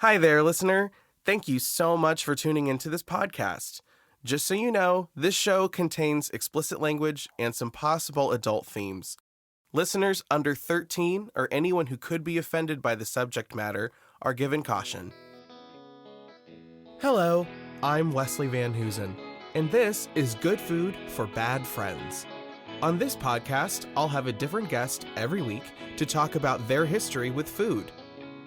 Hi there, listener. Thank you so much for tuning into this podcast. Just so you know, this show contains explicit language and some possible adult themes. Listeners under 13 or anyone who could be offended by the subject matter are given caution. Hello, I'm Wesley Van Hoosen, and this is Good Food for Bad Friends. On this podcast, I'll have a different guest every week to talk about their history with food.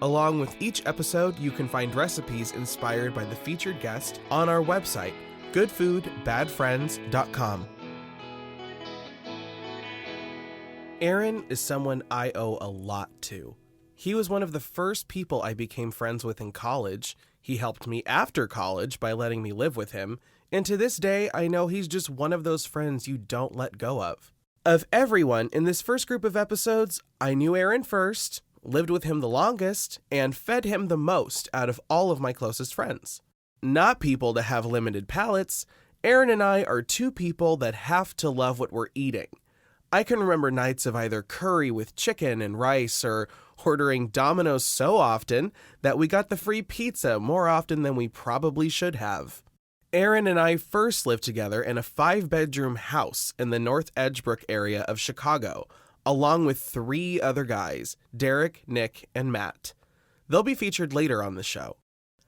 Along with each episode, you can find recipes inspired by the featured guest on our website, goodfoodbadfriends.com. Aaron is someone I owe a lot to. He was one of the first people I became friends with in college. He helped me after college by letting me live with him, and to this day, I know he's just one of those friends you don't let go of. Of everyone in this first group of episodes, I knew Aaron first, lived with him the longest, and fed him the most out of all of my closest friends. Not people to have limited palates, Aaron and I are two people that have to love what we're eating. I can remember nights of either curry with chicken and rice or ordering Domino's so often that we got the free pizza more often than we probably should have. Aaron and I first lived together in a 5-bedroom house in the North Edgebrook area of Chicago, along with 3 other guys, Derek, Nick, and Matt. They'll be featured later on the show.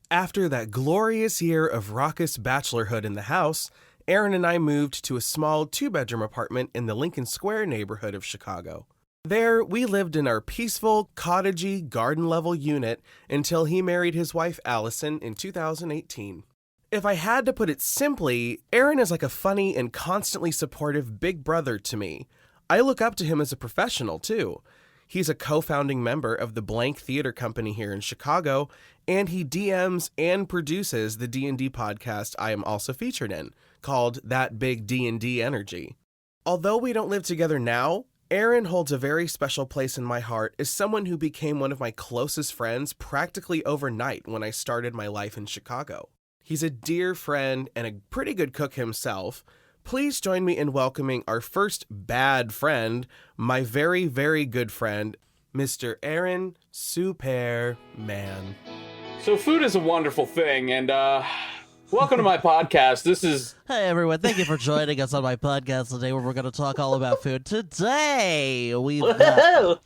After that glorious year of raucous bachelorhood in the house, Aaron and I moved to a small 2-bedroom apartment in the Lincoln Square neighborhood of Chicago. There, we lived in our peaceful, cottagey, garden-level unit until he married his wife Allison in 2018. If I had to put it simply, Aaron is like a funny and constantly supportive big brother to me. I look up to him as a professional, too. He's a co-founding member of the Blank Theater Company here in Chicago, and he DMs and produces the D&D podcast I am also featured in, called That Big D&D Energy. Although we don't live together now, Aaron holds a very special place in my heart as someone who became one of my closest friends practically overnight when I started my life in Chicago. He's a dear friend and a pretty good cook himself. Please join me in welcoming our first bad friend, my very, very good friend, Mr. Aaron Mann. So food is a wonderful thing, and welcome to my podcast. This is... Hey everyone, thank you for joining us on my podcast today where we're going to talk all about food. Today, we Whoa!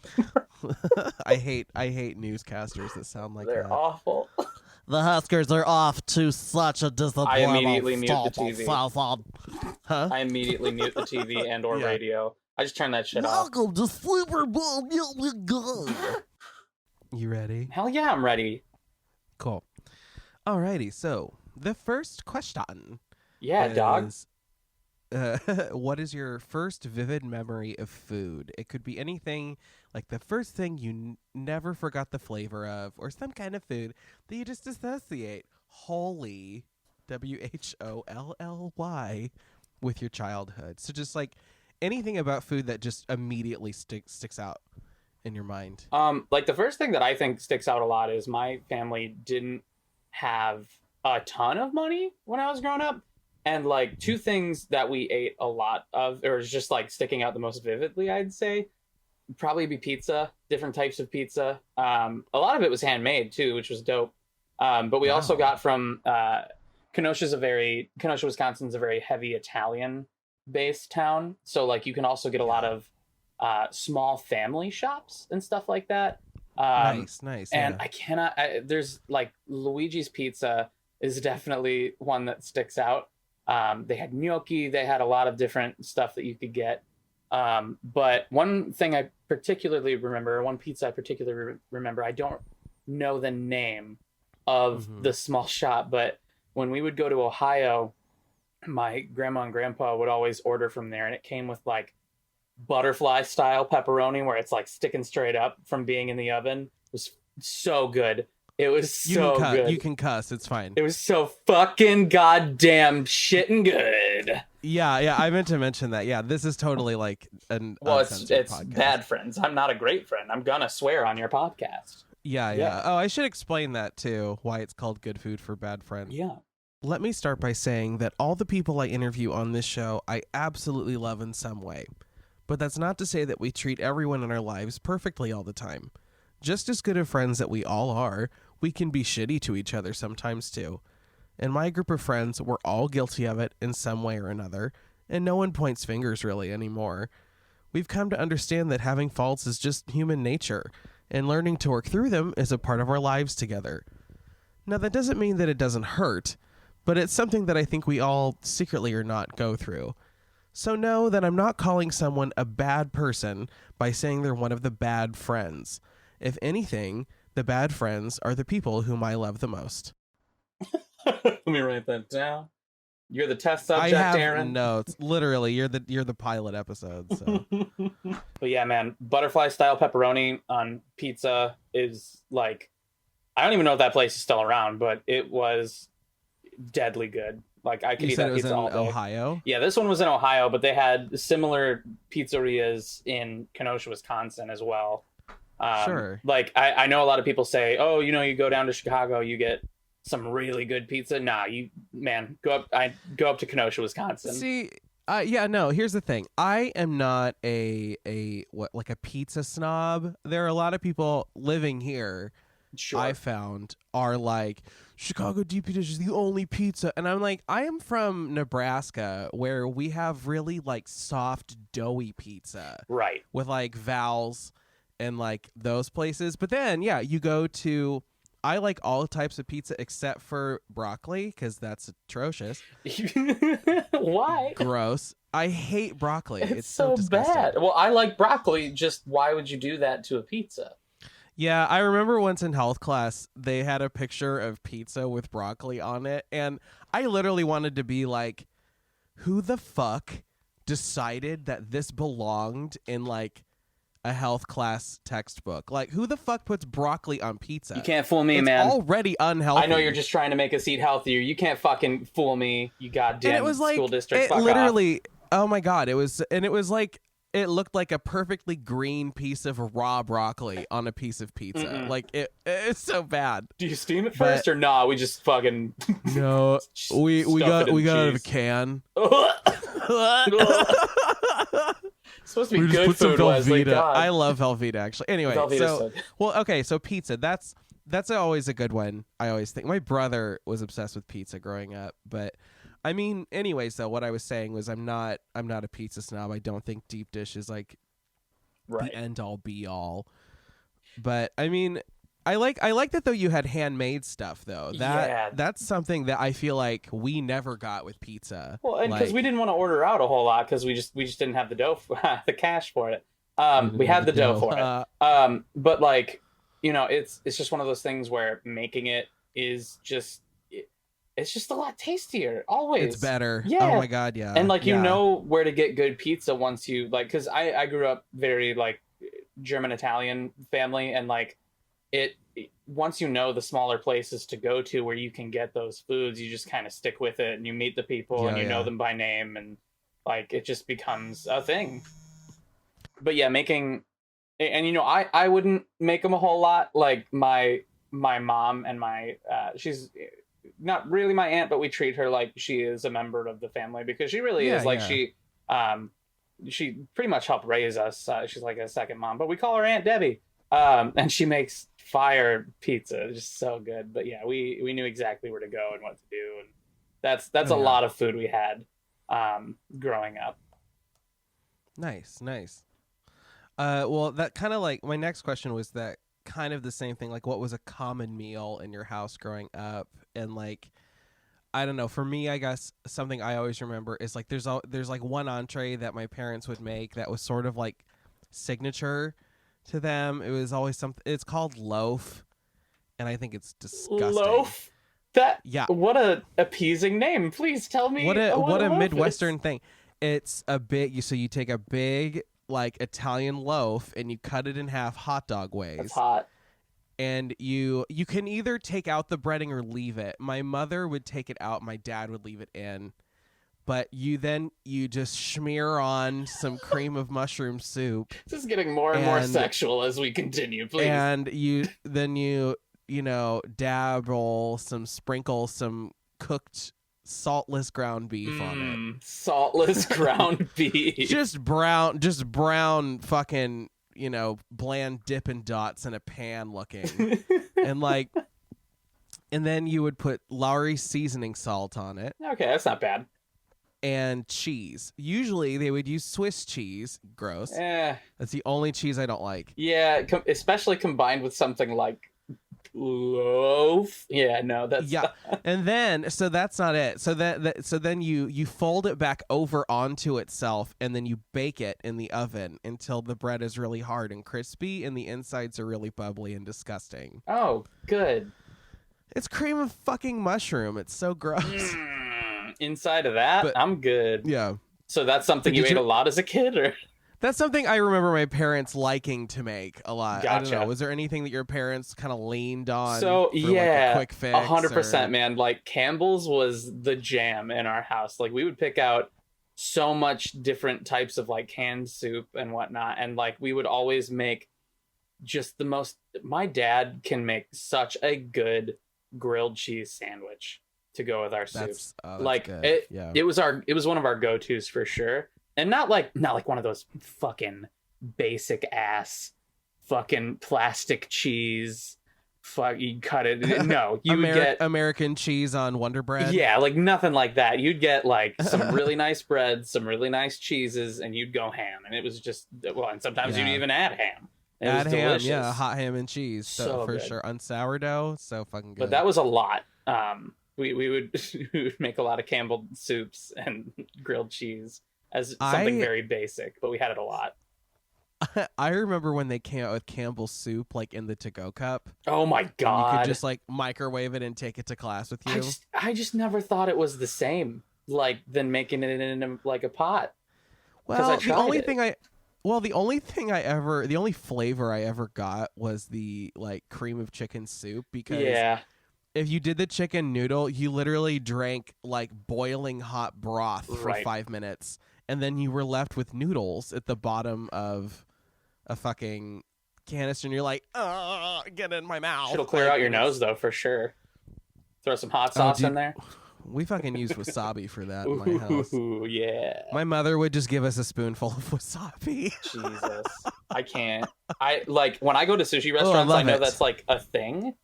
I hate newscasters that sound like They're that. awful. The Huskers are off to such a disappointment. I immediately mute the TV. Huh? I immediately mute the TV and or radio. I just turn that shit off. Welcome to Super Bowl. You ready? Hell yeah, I'm ready. Cool. Alrighty, so the first question Yeah, dog. is, what is your first vivid memory of food? It could be anything, like the first thing you never forgot the flavor of, or some kind of food that you just associate wholly, WHOLLY, with your childhood. So just like anything about food that just immediately sticks out in your mind. Like the first thing that I think sticks out a lot is my family didn't have a ton of money when I was growing up. And like 2 things that we ate a lot of, or is just like sticking out the most vividly, I'd say, would probably be pizza, different types of pizza. A lot of it was handmade too, which was dope. But we also got from Kenosha, Wisconsin's a very heavy Italian-based town. So like you can also get a lot of small family shops and stuff like that. Nice. And yeah. There's like Luigi's Pizza is definitely one that sticks out. They had gnocchi, they had a lot of different stuff that you could get. But one thing I particularly remember, one pizza I particularly remember, I don't know the name of the small shop, but when we would go to Ohio, my grandma and grandpa would always order from there, and it came with like butterfly style pepperoni where it's like sticking straight up from being in the oven. It was so good. It was so good. You can cuss. It's fine. It was so fucking goddamn shitting good. Yeah. I meant to mention that. Yeah, this is totally like an it's podcast. Bad friends. I'm not a great friend. I'm gonna swear on your podcast. Yeah. Oh, I should explain that too. Why it's called Good Food for Bad Friends. Yeah. Let me start by saying that all the people I interview on this show, I absolutely love in some way. But that's not to say that we treat everyone in our lives perfectly all the time. Just as good of friends that we all are, we can be shitty to each other sometimes too. In my group of friends, we're all guilty of it in some way or another, and no one points fingers really anymore. We've come to understand that having faults is just human nature, and learning to work through them is a part of our lives together. Now, that doesn't mean that it doesn't hurt, but it's something that I think we all secretly or not go through. So know that I'm not calling someone a bad person by saying they're one of the bad friends. If anything, the bad friends are the people whom I love the most. Let me write that down. You're the test subject, I have Aaron. notes. Literally, you're the pilot episode. So. But yeah, man, butterfly style pepperoni on pizza is like, I don't even know if that place is still around, but it was deadly good. Like I could You eat said that it was pizza in all day. Ohio? Yeah, this one was in Ohio, but they had similar pizzerias in Kenosha, Wisconsin as well. Sure. Like I know a lot of people say, oh, you go down to Chicago, you get some really good pizza. Nah, go up to Kenosha, Wisconsin. See, yeah, no, here's the thing. I am not a pizza snob. There are a lot of people living here, Sure. I found, are like, Chicago deep dish is the only pizza. And I'm like, I am from Nebraska, where we have really like soft, doughy pizza. Right. With like Val's and like those places. But then, yeah, you go to, I like all types of pizza except for broccoli, because that's atrocious. Why? Gross. I hate broccoli. It's so so disgusting. bad. Well, I like broccoli. Just why would you do that to a pizza? Yeah, I remember once in health class, they had a picture of pizza with broccoli on it, and I literally wanted to be like, who the fuck decided that this belonged in like a health class textbook? Like, who the fuck puts broccoli on pizza? You can't fool me, It's man. already unhealthy. I know you're just trying to make us eat healthier. You can't fucking fool me, you goddamn And it was like, school district. it Fuck literally, oh my God, it was like, it looked like a perfectly green piece of raw broccoli on a piece of pizza. Mm-mm. Like, it's so bad. Do you steam it first or nah? We just fucking No, we stuff got it in out of a cheese. can. It's supposed to be We just good put some food, Wesley. Velveeta. God. I love Velveeta, actually. Anyway, Velveeta's so so good. well, okay, so pizza. That's always a good one. I always think my brother was obsessed with pizza growing up, but I mean, anyways, though, what I was saying was I'm not a pizza snob. I don't think deep dish is like the end all be all. But I mean, I like that though. You had handmade stuff though. That's something that I feel like we never got with pizza. Well, and because we didn't want to order out a whole lot because we just didn't have the dough, the cash for it. We had the dough for it. But like, it's just one of those things where making it is just. It's just a lot tastier, always. It's better. Yeah. Oh my God, yeah. And like, yeah. you know where to get good pizza once you like, because I grew up very like German Italian family, and like once you know the smaller places to go to where you can get those foods, you just kind of stick with it, and you meet the people and you know them by name, and like it just becomes a thing. But yeah, making, and I wouldn't make them a whole lot. Like my mom and she's not really my aunt, but we treat her like she is a member of the family because she really is. Like she pretty much helped raise us. She's like a second mom, but we call her Aunt Debbie. And she makes fire pizza, just so good. But yeah, we knew exactly where to go and what to do, and that's a lot of food we had growing up. Nice. Well, that kind of like my next question was that kind of the same thing. Like, what was a common meal in your house growing up? And like, I don't know. For me, I guess something I always remember is like there's like one entree that my parents would make that was sort of like signature to them. It was always something. It's called loaf, and I think it's disgusting. Loaf. What a appeasing name. Please tell me what a midwestern is. thing. It's a big. So you take a big like Italian loaf and you cut it in half hot dog ways. That's hot. And you can either take out the breading or leave it. My mother would take it out. My dad would leave it in. But you just smear on some cream of mushroom soup. This is getting more and more sexual as we continue, please. And you dabble sprinkle some cooked saltless ground beef on it. Saltless ground beef. Just brown fucking, bland Dippin' Dots in a pan looking. And like And then you would put Lowry's seasoning salt on it. Okay, that's not bad. And cheese. Usually they would use Swiss cheese. Gross. That's the only cheese I don't like. Yeah, especially combined with something like loaf. Yeah, no, that's yeah. And then so that's not it. So then you fold it back over onto itself, and then you bake it in the oven until the bread is really hard and crispy, and the insides are really bubbly and disgusting. Oh, good. It's cream of fucking mushroom. It's so gross. Inside of that, but, I'm good. Yeah. So that's something you ate a lot as a kid, or? That's something I remember my parents liking to make a lot. Gotcha. I don't know. Was there anything that your parents kind of leaned on? So for yeah, like a quick fix? 100%, man. Like Campbell's was the jam in our house. Like we would pick out so much different types of like canned soup and whatnot, and like we would always make just the most. My dad can make such a good grilled cheese sandwich to go with our soups. Like it was one of our go-tos for sure. And not like one of those fucking basic ass fucking plastic cheese. Fuck, you cut it. No, you would get American cheese on Wonder Bread. Yeah, like nothing like that. You'd get like some really nice bread, some really nice cheeses, and you'd go ham. And it was just and sometimes you'd even add ham. It was delicious. Yeah, hot ham and cheese. So for good. Sure, on sourdough, so fucking good. But that was a lot. We would make a lot of Campbell soups and grilled cheese as something very basic, but we had it a lot. I remember when they came out with Campbell soup, like in the to-go cup. Oh my god! You could just like microwave it and take it to class with you. I just never thought it was the same, like than making it in like a pot. Well, the only flavor I ever got was the like cream of chicken soup, because if you did the chicken noodle, you literally drank like boiling hot broth for 5 minutes, and then you were left with noodles at the bottom of a fucking canister, and you're like, get in my mouth. It'll clear out your nose though, for sure. Throw some hot sauce in there. We fucking used wasabi for that in my house. Ooh, yeah. My mother would just give us a spoonful of wasabi. Jesus. I can't. I like when I go to sushi restaurants, I know that's like a thing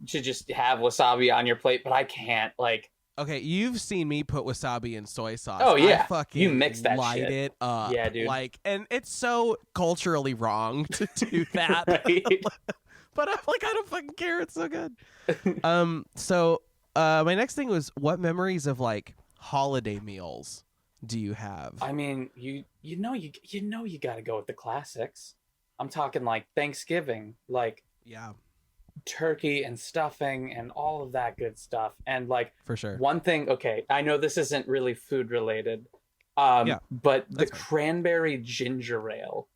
to just have wasabi on your plate, but I can't. Like, okay, you've seen me put wasabi in soy sauce. Oh yeah, I fucking you mix that light shit. It up. Yeah, dude. Like, and it's so culturally wrong to do that. Right? But I'm like, I don't fucking care. It's so good. So my next thing was, what memories of like holiday meals do you have? I mean, you got to go with the classics. I'm talking like Thanksgiving, like turkey and stuffing and all of that good stuff. And like, for sure, one thing, okay, I know this isn't really food related, but the cranberry ginger ale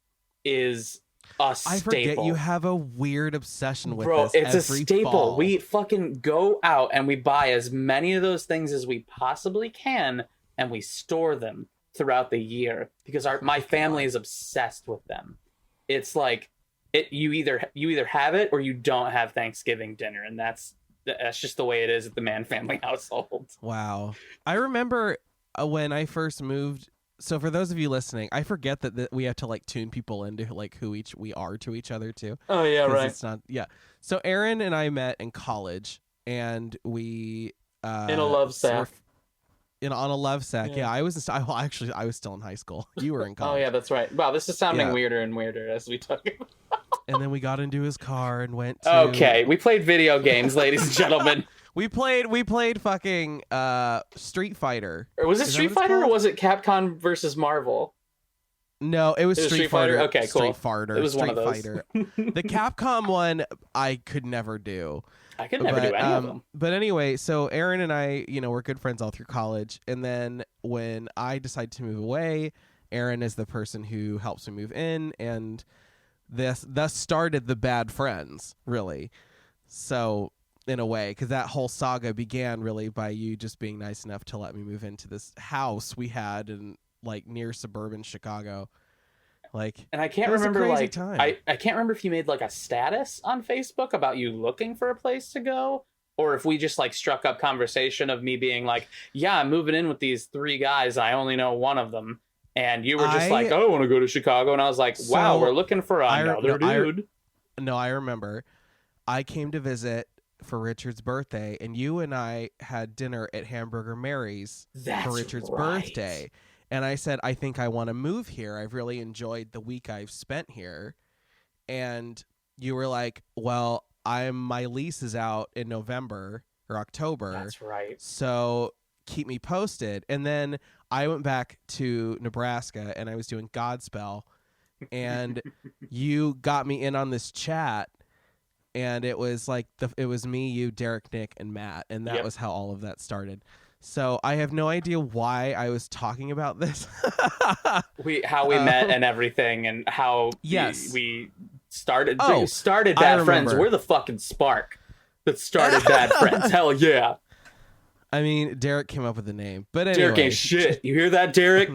is a staple. I forget you have a weird obsession with this. It's every a staple. Fall. We fucking go out and we buy as many of those things as we possibly can, and we store them throughout the year because my family is obsessed with them. It's like you either have it or you don't have Thanksgiving dinner, and that's just the way it is at the Mann family household. Wow. I remember when I first moved. So for those of you listening, I forget that we have to like tune people into like who we are to each other too. Oh yeah, right. It's not So Aaron and I met in college, and we in a love sack. On a love sack. Yeah, I was still in high school. You were in college. Oh yeah, that's right. Wow, this is sounding weirder and weirder as we talk about. And then we got into his car and went to... Okay, we played video games, ladies and gentlemen. We played fucking Street Fighter. Or was it Street Fighter or was it Capcom versus Marvel? No, it was Street Fighter. Okay, cool. Street Fighter. It was Street one of those. Fighter. The Capcom one I could never do. I could never do any of them. But anyway, so Aaron and I, we're good friends all through college. And then when I decided to move away, Aaron is the person who helps me move in, and thus started the bad friends, really. So in a way, because that whole saga began really by you just being nice enough to let me move into this house we had in like near suburban Chicago. Like, and I can't remember like I can't remember if you made like a status on Facebook about you looking for a place to go, or if we just like struck up conversation of me being like, yeah, I'm moving in with these 3 guys, I only know one of them, and you were just like, oh, I want to go to Chicago, and I was like, wow, we're looking for another dude. I remember I came to visit for Richard's birthday, and you and I had dinner at Hamburger Mary's for Richard's birthday. And I said, I think I want to move here. I've really enjoyed the week I've spent here. And you were like, well, my lease is out in November or October. That's right. So keep me posted. And then I went back to Nebraska and I was doing Godspell, and you got me in on this chat, and it was like it was me, you, Derek, Nick, and Matt, and that was how all of that started. So I have no idea why I was talking about this. How we met and everything, and how we started Bad Friends. We're the fucking spark that started Bad Friends. Hell yeah. I mean, Derek came up with the name, but anyway. Derek ain't shit. You hear that, Derek?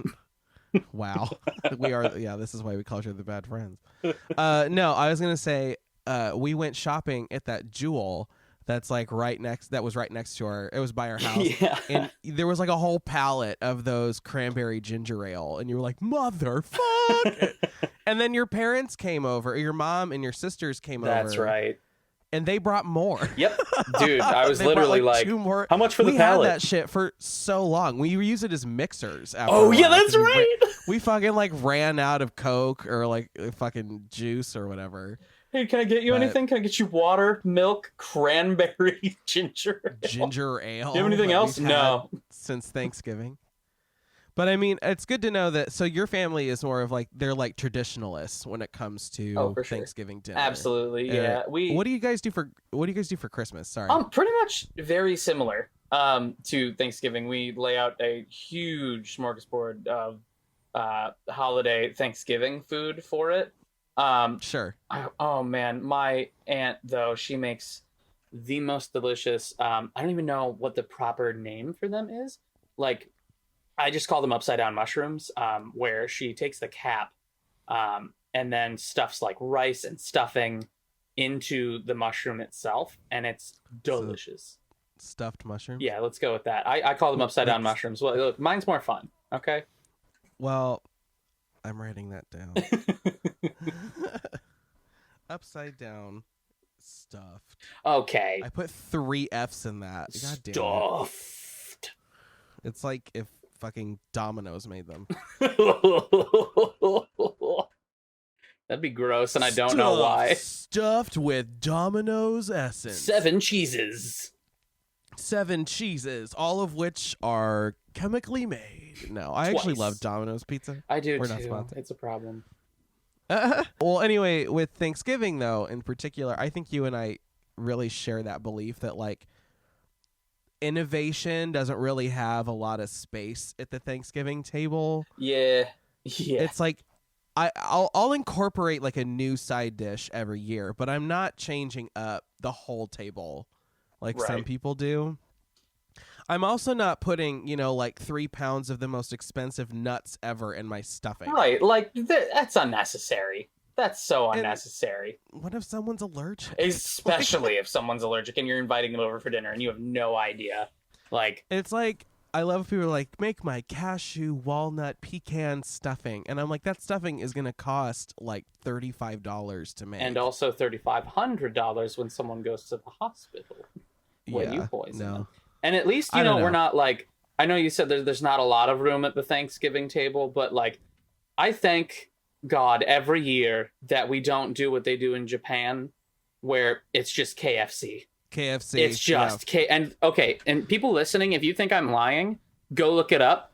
Wow. We are, this is why we call each other Bad Friends. No, I was going to say, we went shopping at that Jewel that's like that was right next to it was by our house. Yeah. And there was like a whole pallet of those cranberry ginger ale, and you were like, motherfuck. And then your parents came over, your mom and your sisters came over. That's right. And they brought more. Yep. Dude, I was literally like, two more. How much for the pallet? pallet? We had that shit for so long. We use it as mixers. Oh, yeah, that's right. We fucking like ran out of Coke or like fucking juice or whatever. Hey, can I get you anything? Can I get you water, milk, cranberry, ginger ale? Ginger ale. Do you have anything else? No. Since Thanksgiving. But I mean, it's good to know that. So your family is more of like, they're like traditionalists when it comes to Thanksgiving dinner. Absolutely, yeah. What do you guys do for Christmas? Sorry. Pretty much very similar to Thanksgiving. We lay out a huge smorgasbord of holiday Thanksgiving food for it. Sure. Oh man, my aunt though, she makes the most delicious. I don't even know what the proper name for them is. Like, I just call them upside down mushrooms. Where she takes the cap, and then stuffs like rice and stuffing into the mushroom itself, and it's delicious. Stuffed mushroom. Yeah, let's go with that. I call them upside down mushrooms. Well, look, mine's more fun. Okay. Well, I'm writing that down. Upside down stuffed. Okay. I put 3 F's in that. God damn Stuffed. It's like if fucking Domino's made them. That'd be gross, and I don't know why. Stuffed with Domino's essence. 7 cheeses. 7 cheeses, all of which are chemically made. No, I actually love Domino's pizza. I do We're too. not sponsored. It's a problem. Well, anyway, with Thanksgiving though, in particular, I think you and I really share that belief that like innovation doesn't really have a lot of space at the Thanksgiving table. Yeah. It's like I'll incorporate like a new side dish every year, but I'm not changing up the whole table like some people do. I'm also not putting, like 3 pounds of the most expensive nuts ever in my stuffing. Right. Like, that's unnecessary. That's so unnecessary. What if someone's allergic? Especially if someone's allergic and you're inviting them over for dinner and you have no idea. Like, it's like, I love people like, make my cashew, walnut, pecan stuffing. And I'm like, that stuffing is going to cost like $35 to make. And also $3,500 when someone goes to the hospital. When you poison them. And at least, we're not like, I know you said there's not a lot of room at the Thanksgiving table, but like, I thank God every year that we don't do what they do in Japan, where it's just KFC. It's just and people listening, if you think I'm lying, go look it up.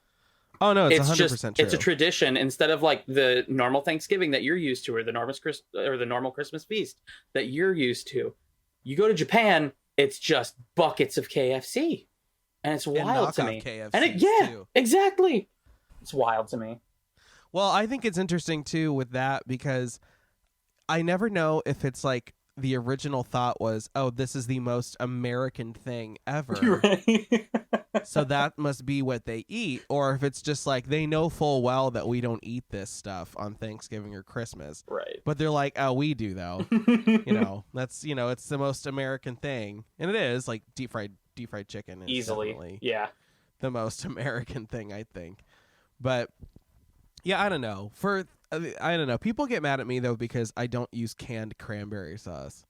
Oh no, it's 100% true. It's a tradition instead of like the normal Thanksgiving that you're used to, or the normal Christmas feast that you're used to. You go to Japan, it's just buckets of KFC, and it's wild to me. KFC exactly. It's wild to me. Well, I think it's interesting too with that because I never know if it's like the original thought was, oh, this is the most American thing ever. Right. So that must be what they eat. Or if it's just like they know full well that we don't eat this stuff on Thanksgiving or Christmas. Right. But they're like, oh, we do though. That's, it's the most American thing. And it is like deep fried chicken is easily. Yeah. The most American thing, I think. But yeah, I don't know. I don't know. People get mad at me though because I don't use canned cranberry sauce.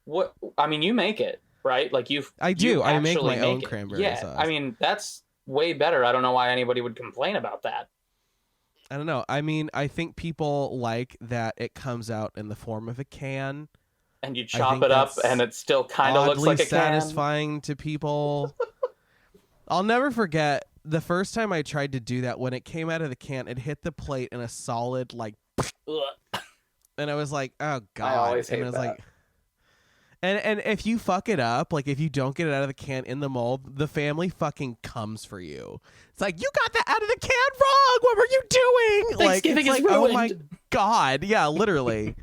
What? I mean, you make it. right? Like I do. you I make actually my own it. cranberry sauce. I mean, that's way better. I don't know why anybody would complain about that. I don't know. I mean, I think people like that it comes out in the form of a can. And you chop it up, and it still kind of looks like a can. Satisfying to people. I'll never forget the first time I tried to do that. When it came out of the can, it hit the plate in a solid like, and I was like, "Oh God!" I always hate and I was that. like, and if you fuck it up, like if you don't get it out of the can in the mold, the family fucking comes for you. It's like, you got that out of the can wrong. What were you doing? Thanksgiving like, is it's like, ruined. oh my God, yeah, literally.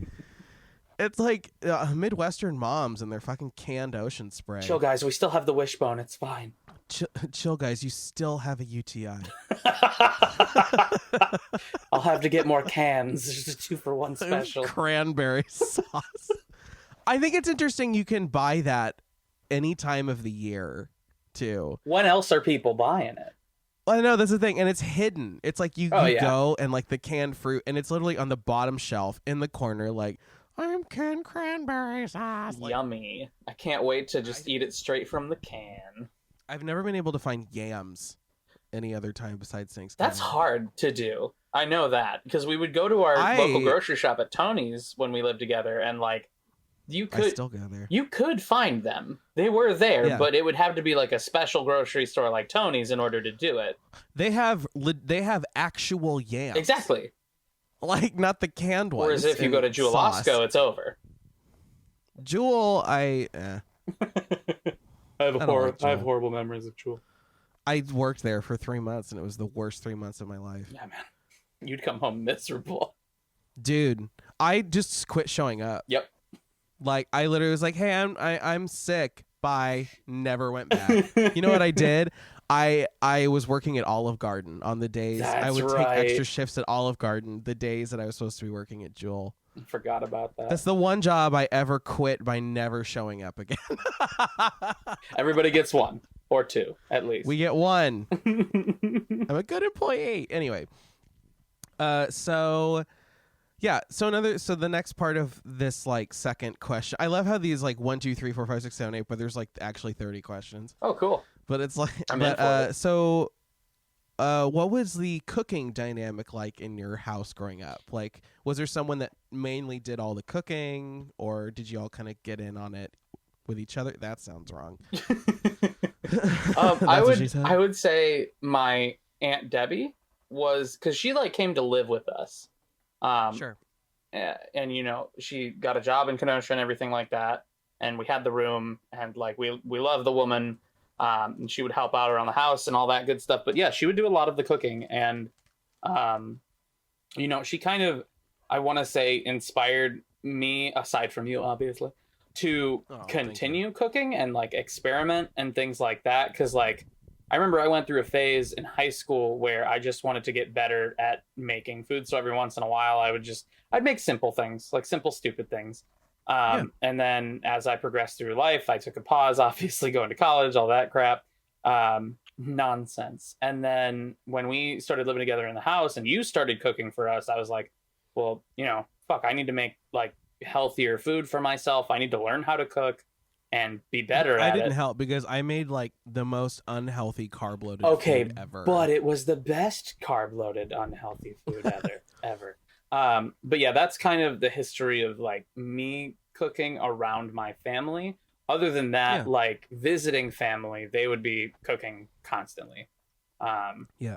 It's like Midwestern moms and their fucking canned ocean spray. Chill, guys. We still have the wishbone. It's fine. Chill, guys. You still have a UTI. I'll have to get more cans. There's a 2-for-1 special. Cranberry sauce. I think it's interesting you can buy that any time of the year, too. When else are people buying it? Well, I know, that's the thing. And it's hidden. It's like you go and like the canned fruit, and it's literally on the bottom shelf in the corner, like, I'm canned cranberry sauce. Yummy. I can't wait to just eat it straight from the can. I've never been able to find yams any other time besides Thanksgiving. That's hard to do. I know that because we would go to our local grocery shop at Tony's when we lived together, and like I still go there. You could find them. They were there, but it would have to be like a special grocery store like Tony's in order to do it. They have actual yams. Exactly. Like, not the canned ones. Whereas if you go to Jewel-Osco, it's over. Jewel, I have horrible memories of Jewel. I worked there for 3 months, and it was the worst 3 months of my life. Yeah, man. You'd come home miserable. Dude, I just quit showing up. Yep. Like, I literally was like, hey, I'm sick. Bye. Never went back. You know what I did? I was working at Olive Garden on the days. I would take extra shifts at Olive Garden the days that I was supposed to be working at Jewel. I forgot about that. That's the one job I ever quit by never showing up again. Everybody gets 1 or 2, at least. We get 1. I'm a good employee. Anyway. So the next part of this like second question, I love how these like 1, 2, 3, 4, 5, 6, 7, 8, but there's like actually 30 questions. Oh, cool. But it's like, what was the cooking dynamic like in your house growing up? Like, was there someone that mainly did all the cooking, or did you all kind of get in on it with each other? That sounds wrong. I would say my Aunt Debbie was, because she like came to live with us. Sure. And you know, she got a job in Kenosha and everything like that, and we had the room, and like we love the woman. And she would help out around the house and all that good stuff. But yeah, she would do a lot of the cooking. And, you know, she kind of, I want to say, inspired me, aside from you, obviously, to continue cooking and like experiment and things like that. Because like, I remember I went through a phase in high school where I just wanted to get better at making food. So every once in a while, I'd make simple things, like simple, stupid things. And then as I progressed through life, I took a pause, obviously going to college, all that crap, nonsense. And then when we started living together in the house and you started cooking for us, I was like, well, you know, fuck, I need to make like healthier food for myself. I need to learn how to cook and be better at it. I didn't help because I made like the most unhealthy carb loaded food ever. But it was the best carb loaded unhealthy food ever. But yeah, that's kind of the history of like me cooking around my family. Other than that, like visiting family, they would be cooking constantly.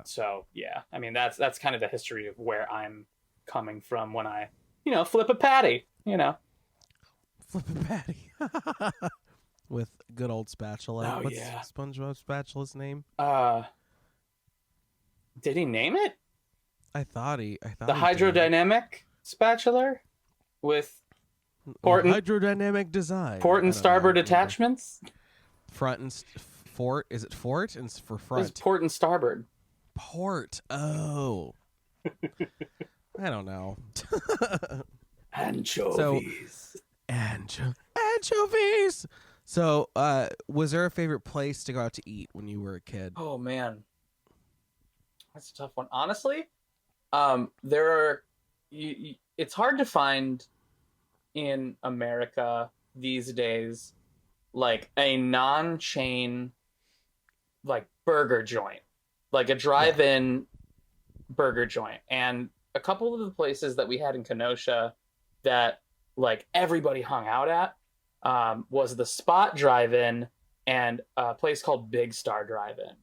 So yeah, I mean, that's kind of the history of where I'm coming from when I, you know, flip a patty, you know. Flip a patty. With good old spatula. What's SpongeBob spatula's name? Did he name it? I thought the hydrodynamic spatula with port and hydrodynamic design. Port and starboard attachments. Front and fort. Is it fort and for front? It's port and starboard. Port. Oh. I don't know. Anchovies. Anchovies. So, was there a favorite place to go out to eat when you were a kid? Oh man, that's a tough one. Honestly, it's hard to find in America these days like a non-chain like burger joint, like a drive-in burger joint. And a couple of the places that we had in Kenosha that like everybody hung out at was the Spot Drive-In and a place called Big Star Drive-In.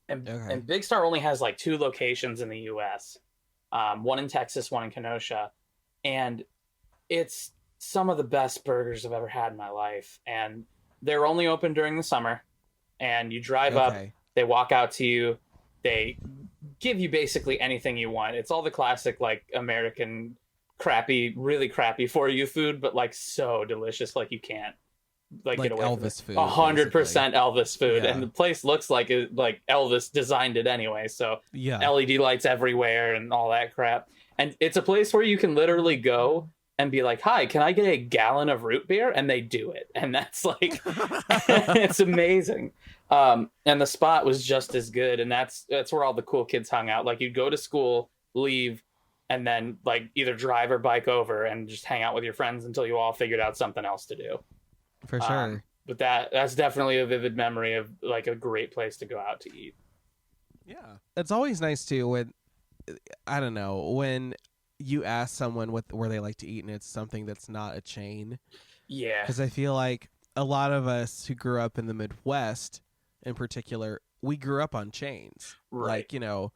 And Big Star only has like 2 locations in the US, one in Texas, one in Kenosha. And it's some of the best burgers I've ever had in my life. And they're only open during the summer. And you drive up, they walk out to you, they give you basically anything you want. It's all the classic like American crappy, really crappy for you food, but like so delicious, like you can't like get away Elvis from food. 100% Elvis food. Yeah. And the place looks like Elvis designed it anyway. So LED lights everywhere and all that crap. And it's a place where you can literally go and be like, hi, can I get a gallon of root beer? And they do it. And that's like, it's amazing. And the Spot was just as good. And that's where all the cool kids hung out. Like you'd go to school, leave, and then like either drive or bike over and just hang out with your friends until you all figured out something else to do. For sure. But that's definitely a vivid memory of like a great place to go out to eat. Yeah. It's always nice too when, I don't know, when you ask someone where they like to eat and it's something that's not a chain. Yeah. Because I feel like a lot of us who grew up in the Midwest in particular, we grew up on chains. Right. Like, you know,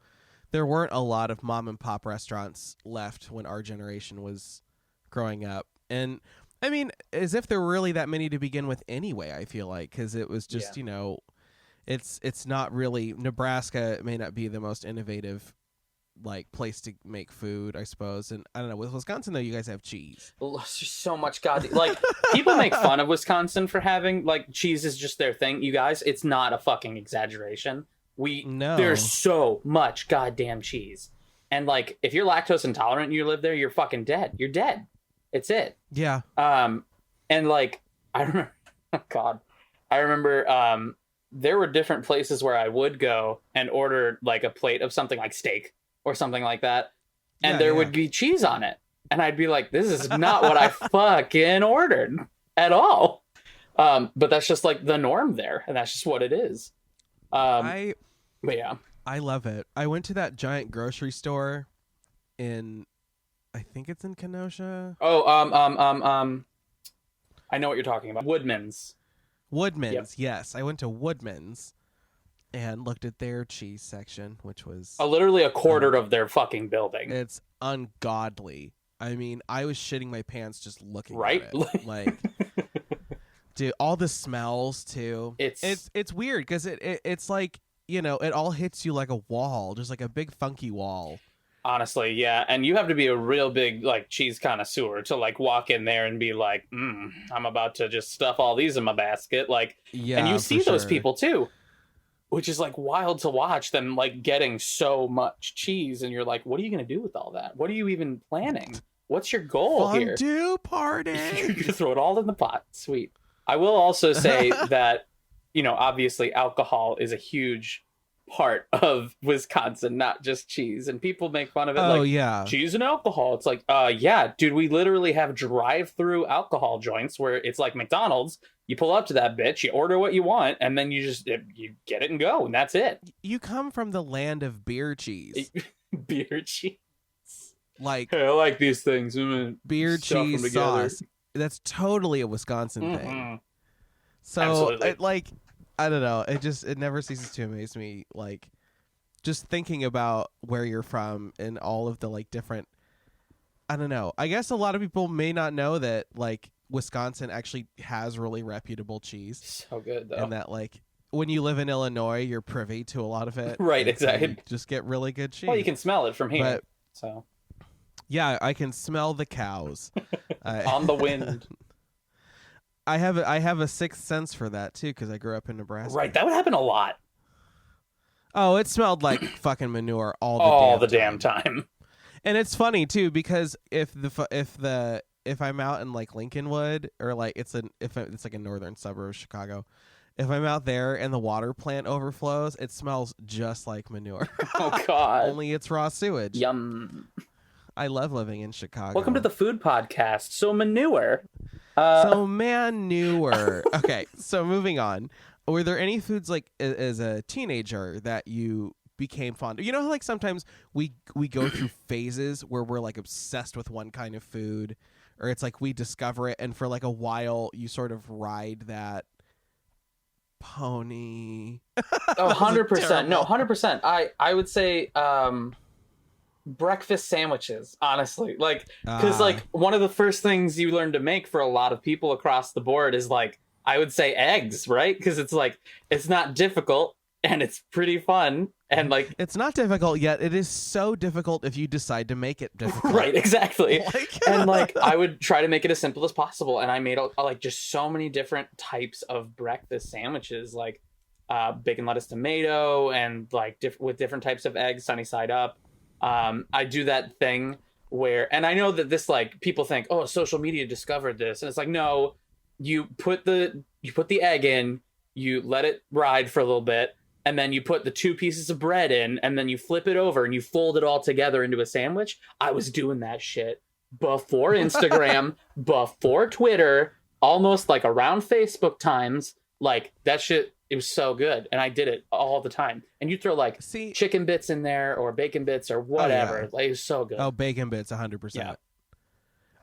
there weren't a lot of mom and pop restaurants left when our generation was growing up. And I mean, as if there were really that many to begin with anyway, I feel like, because it was just, you know, it's not really, Nebraska may not be the most innovative like place to make food, I suppose. And I don't know, with Wisconsin though, you guys have cheese. There's so much like people make fun of Wisconsin for having like cheese is just their thing. You guys, it's not a fucking exaggeration. There's so much goddamn cheese. And like if you're lactose intolerant and you live there, you're fucking dead. You're dead. It's it. Yeah. And like I remember I remember there were different places where I would go and order like a plate of something like steak or something like that, and there would be cheese on it, and I'd be like, this is not what I fucking ordered at all. But that's just like the norm there, and that's just what it is. But yeah, I love it. I went to that giant grocery store in, I think it's in Kenosha. I know what you're talking about. Woodman's, yes. I went to Woodman's and looked at their cheese section, which was literally a quarter of their fucking building. It's ungodly. I mean, I was shitting my pants just looking at it. Like, dude, all the smells too. It's weird because it's like, you know, it all hits you like a wall, just like a big funky wall. Honestly, yeah, and you have to be a real big like cheese connoisseur to like walk in there and be like, I'm about to just stuff all these in my basket. Like, and you see those people too, which is like wild to watch them like getting so much cheese, and you're like, what are you gonna do with all that? What are you even planning? What's your goal here? Fondue party. You're gonna throw it all in the pot. Sweet. I will also say that, you know, obviously alcohol is a huge part of Wisconsin, not just cheese, and people make fun of it cheese and alcohol. It's like yeah, dude, we literally have drive-through alcohol joints where it's like McDonald's. You pull up to that bitch, you order what you want, and then you get it and go, and that's it. You come from the land of beer cheese. Beer cheese, like, hey, I like these things. Beer cheese sauce. That's totally a Wisconsin thing. So it, like, I don't know. It never ceases to amaze me. Like, just thinking about where you're from and all of the like different, I don't know. I guess a lot of people may not know that like Wisconsin actually has really reputable cheese. So good though. And that like when you live in Illinois, you're privy to a lot of it. Right, exactly. You just get really good cheese. Well, you can smell it from here. So yeah, I can smell the cows on the wind. I have a sixth sense for that too because I grew up in Nebraska. Right, that would happen a lot. Oh, it smelled like fucking manure all the damn time. And it's funny too because if I'm out in like Lincolnwood or like it's like a northern suburb of Chicago, if I'm out there and the water plant overflows, it smells just like manure. Oh God! Only it's raw sewage. Yum. I love living in Chicago. Welcome to the food podcast. So manure. So manure. Okay, so moving on. Were there any foods like as a teenager that you became fond of? You know how like sometimes we go through phases where we're like obsessed with one kind of food, or it's like we discover it and for like a while you sort of ride that pony. Oh, 100%. No, 100%. I would say breakfast sandwiches, honestly. Like, because like one of the first things you learn to make for a lot of people across the board is like, I would say eggs, right? Because it's like, it's not difficult and it's pretty fun. And like, it's not difficult yet. It is so difficult if you decide to make it difficult. Right, exactly. And like, I would try to make it as simple as possible. And I made like just so many different types of breakfast sandwiches, like bacon, lettuce, tomato, and like with different types of eggs, sunny side up. I do that thing where, and I know that this like people think, oh, social media discovered this, and it's like, no, you put the egg in, you let it ride for a little bit, and then you put the 2 pieces of bread in, and then you flip it over and you fold it all together into a sandwich. I was doing that shit before Instagram, before Twitter, almost like around Facebook times. Like that shit, it was so good, and I did it all the time. And you throw like chicken bits in there or bacon bits or whatever. Oh, yeah. Like, it was so good. Oh, bacon bits, 100%. Yeah.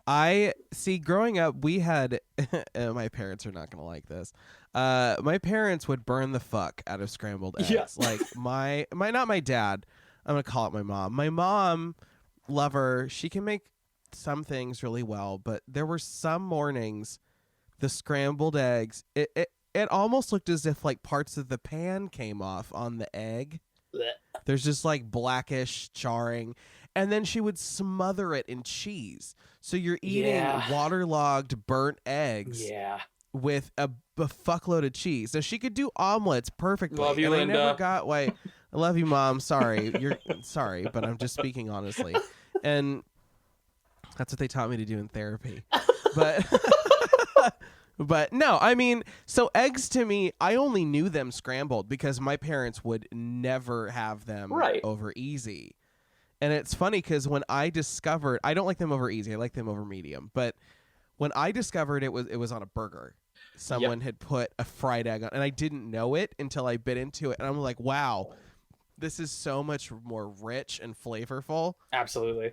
I see. Growing up, we had my parents are not gonna like this. My parents would burn the fuck out of scrambled eggs. Yeah. Like not my dad. I'm gonna call it my mom. My mom, love her. She can make some things really well, but there were some mornings, the scrambled eggs. It almost looked as if like parts of the pan came off on the egg. Blech. There's just like blackish charring. And then she would smother it in cheese. So you're eating waterlogged burnt eggs with a fuckload of cheese. So she could do omelets perfectly. Love you, and Linda. I never got why. I love you, Mom. Sorry. You're sorry, but I'm just speaking honestly. And that's what they taught me to do in therapy. But But no, I mean, so eggs to me, I only knew them scrambled because my parents would never have them over easy. And it's funny because when I discovered, I don't like them over easy, I like them over medium. But when I discovered it was on a burger. Someone had put a fried egg on, and I didn't know it until I bit into it. And I'm like, wow, this is so much more rich and flavorful. Absolutely.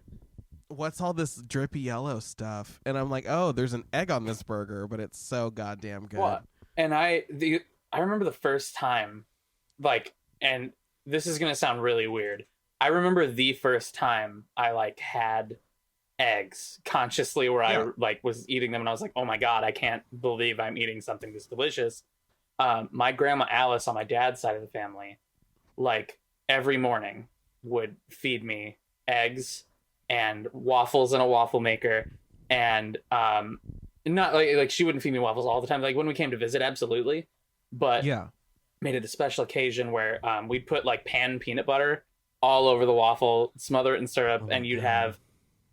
What's all this drippy yellow stuff? And I'm like, oh, there's an egg on this burger, but it's so goddamn good. What? And I remember the first time, like, and this is going to sound really weird. I remember the first time I like had eggs consciously where I like was eating them and I was like, oh my God, I can't believe I'm eating something this delicious. My grandma Alice on my dad's side of the family, like every morning would feed me eggs and waffles in a waffle maker, and not like she wouldn't feed me waffles all the time. Like when we came to visit, absolutely, but made it a special occasion where we'd put like pan peanut butter all over the waffle, smother it in syrup, and you'd have.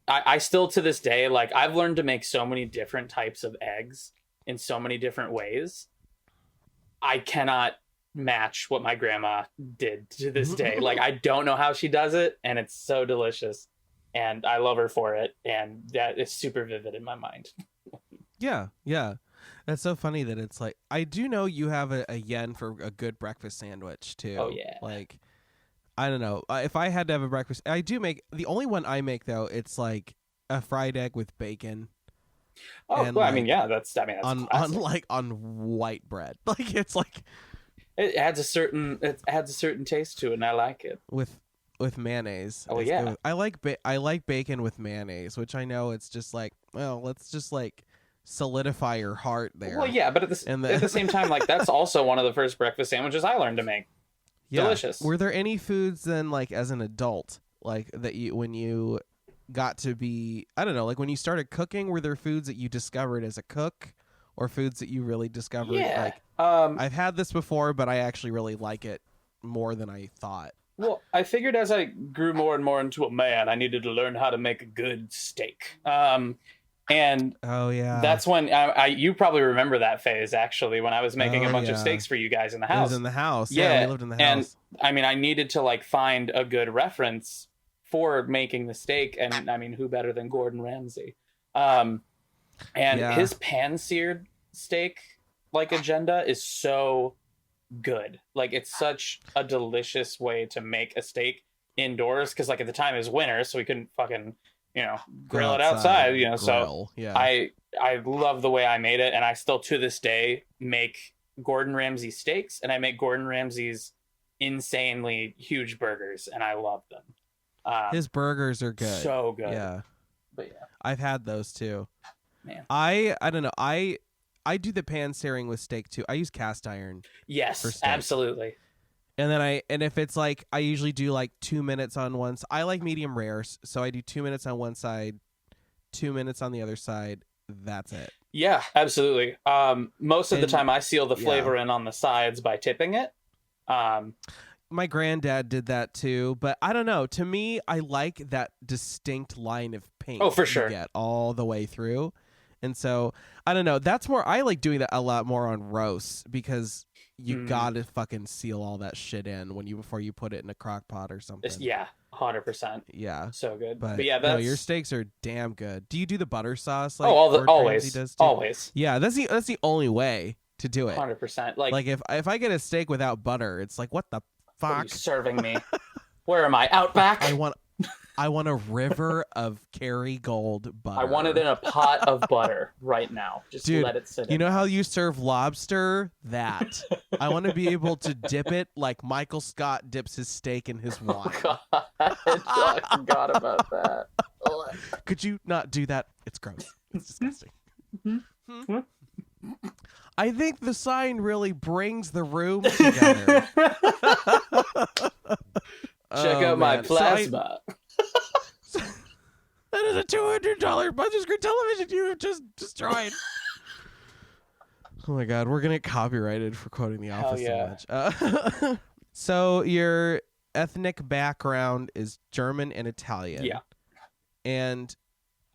I still to this day, like I've learned to make so many different types of eggs in so many different ways. I cannot match what my grandma did to this day. Like I don't know how she does it, and it's so delicious. And I love her for it, and that is super vivid in my mind. Yeah. That's so funny that it's like, I do know you have a yen for a good breakfast sandwich, too. Oh, yeah. Like, I don't know. If I had to have a breakfast, I do make, the only one I make, though, it's like a fried egg with bacon. Oh, and well, like, that's on white bread. Like, it's like... It adds a certain taste to it, and I like it. With mayonnaise. Oh yeah. I like bacon with mayonnaise, which I know it's just like, well, let's just like solidify your heart there. Well, yeah, but at the same time, like that's also one of the first breakfast sandwiches I learned to make. Yeah. Delicious. Were there any foods then, like as an adult, like that you when you got to be, I don't know, like when you started cooking, were there foods that you discovered as a cook, or foods that you really discovered? Yeah. Like, I've had this before, but I actually really like it more than I thought. Well, I figured as I grew more and more into a man, I needed to learn how to make a good steak. And oh yeah, that's when you probably remember that phase actually, when I was making a bunch of steaks for you guys in the house. It was in the house. Yeah, we lived in the house. And I mean, I needed to like find a good reference for making the steak, and I mean, who better than Gordon Ramsay? And Yeah. his pan-seared steak like agenda is so good. Like, it's such a delicious way to make a steak indoors, because like at the time it was winter, so we couldn't fucking grill it outside. So grill. Yeah. I love the way I made it, and I still to this day make Gordon Ramsay steaks, and I make Gordon Ramsay's insanely huge burgers, and I love them. His burgers are good. So good. Yeah. But yeah, I've had those too. man. I don't know. I do the pan searing with steak too. I use cast iron. For Yes, steak. absolutely. And then if it's like, I usually do like 2 minutes on one. I like medium rare, so I do 2 minutes on one side, 2 minutes on the other side. That's it. Yeah, absolutely. Most of the And- time I seal the yeah. flavor in on the sides by tipping it. My granddad did that too, but I don't know. To me, I like that distinct line of pink. Oh, for you sure. get all the way through. And so, I don't know. That's more, I like doing that a lot more on roasts, because you gotta fucking seal all that shit in before you put it in a crock pot or something. Yeah, 100%. Yeah. So good. But, yeah, no, that's your steaks are damn good. Do you do the butter sauce? Like always, Gordon Ramsay does too? always, Yeah, that's the only way to do it. 100%. Like if I get a steak without butter, it's like, what the what are fuck? you serving me? Where am I? Outback? I want a river of Kerrygold butter. I want it in a pot of butter right now. Just Dude, let it sit. You in know there. how you serve lobster? That. I want to be able to dip it like Michael Scott dips his steak in his wine. God, I forgot about that. Could you not do that? It's gross. It's disgusting. I think the sign really brings the room together. Check out my plasma. That is a $200 budget screen television you have just destroyed. Oh my god, we're gonna get copyrighted for quoting The Office so much. So your ethnic background is German and Italian. Yeah. And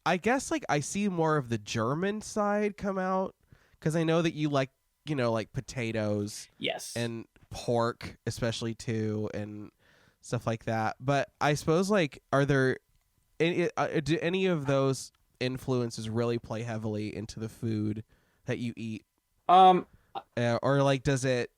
I guess like I see more of the German side come out, because I know that you like, like potatoes Yes. and pork especially too, and stuff like that. But I suppose like, are there do any of those influences really play heavily into the food that you eat, or like does it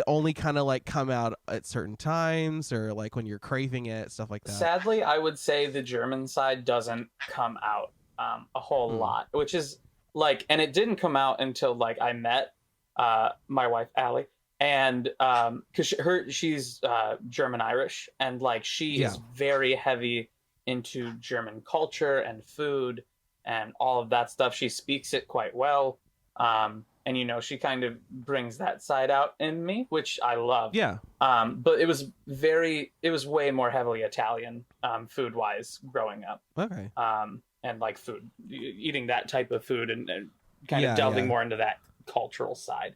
only kind of like come out at certain times, or like when you're craving it, stuff like that? Sadly, I would say the German side doesn't come out a whole lot, which is like, and it didn't come out until like I met my wife Allie, and because she's German Irish, and like she is very heavy into German culture and food and all of that stuff. She speaks it quite well, and she kind of brings that side out in me, which I love. Yeah. But it was way more heavily Italian food wise growing up. Okay. And like food, eating that type of food, and kind of delving more into that cultural side.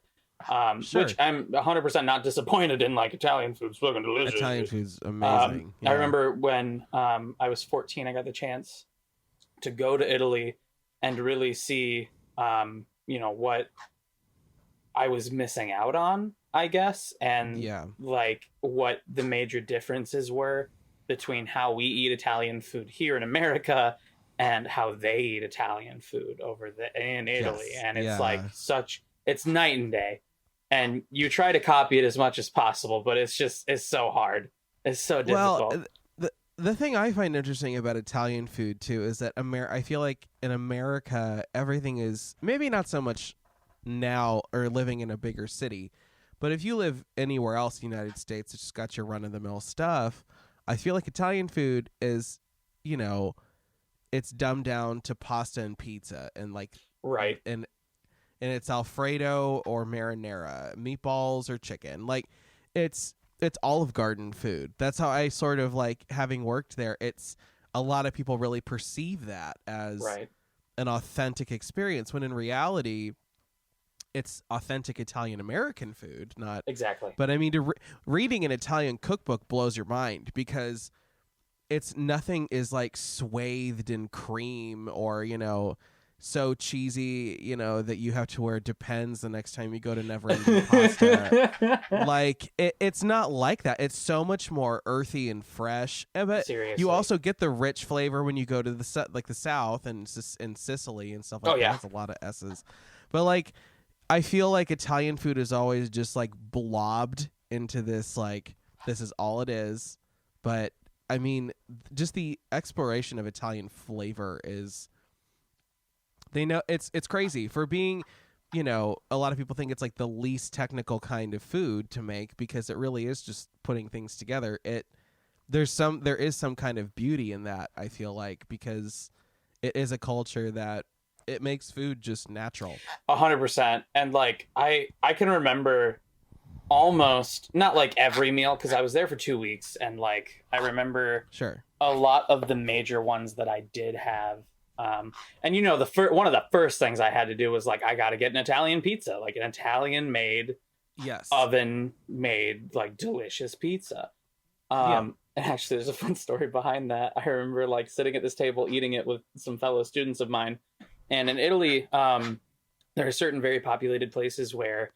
Sure. Which I'm 100% not disappointed in. Like, Italian food's fucking delicious. Italian food's amazing. I remember when I was 14, I got the chance to go to Italy and really see, what I was missing out on, I guess, and like what the major differences were between how we eat Italian food here in America and how they eat Italian food over in Italy. Yes. And it's like it's night and day. And you try to copy it as much as possible, but it's so hard. It's so difficult. Well, the thing I find interesting about Italian food too is that I feel like in America, everything is maybe not so much now or living in a bigger city, but if you live anywhere else in the United States, it's just got your run-of-the-mill stuff. I feel like Italian food is, it's dumbed down to pasta and pizza, and like right. And it's Alfredo or marinara, meatballs or chicken. Like it's Olive Garden food. That's how I sort of like, having worked there. It's a lot of people really perceive that as an authentic experience, when in reality, it's authentic Italian American food, not exactly. But I mean, reading an Italian cookbook blows your mind, because nothing is like swathed in cream or so cheesy, that you have to wear Depends the next time you go to Never Ending Pasta. Like it's not like that. It's so much more earthy and fresh. But Seriously. you also get the rich flavor when you go to the South and Sicily and stuff like that. It has a lot of S's. But like I feel like Italian food is always just like blobbed into this like this is all it is. But I mean, just the exploration of Italian flavor is. They know it's crazy for being, a lot of people think it's like the least technical kind of food to make because it really is just putting things together. There is some kind of beauty in that, I feel like, because it is a culture that it makes food just natural. 100%. And like I can remember almost not like every meal because I was there for 2 weeks, and like I remember a lot of the major ones that I did have. And one of the first things I had to do was like I got to get an Italian pizza, like an Italian made, oven made, like delicious pizza. And actually, there's a fun story behind that. I remember like sitting at this table eating it with some fellow students of mine, and in Italy, there are certain very populated places where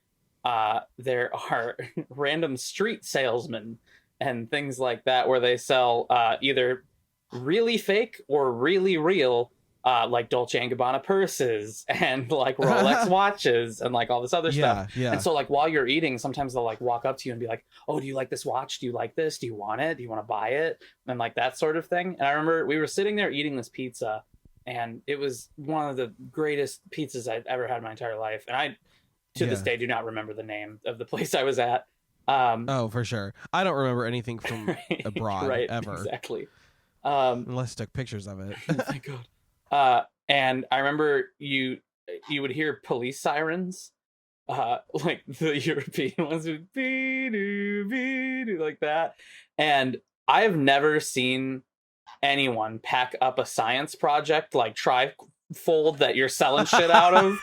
there are random street salesmen and things like that where they sell either really fake or really real. Like Dolce & Gabbana purses and like Rolex watches and like all this other stuff. Yeah. And so like while you're eating, sometimes they'll like walk up to you and be like, "Oh, do you like this watch? Do you like this? Do you want it? Do you want to buy it?" And like that sort of thing. And I remember we were sitting there eating this pizza, and it was one of the greatest pizzas I've ever had in my entire life. And I, to this day, do not remember the name of the place I was at. Oh, for sure. I don't remember anything from abroad ever. Exactly. Unless I took pictures of it. Oh my God. And I remember you would hear police sirens, like the European ones would be like that. And I have never seen anyone pack up a science project like trifold that you're selling shit out of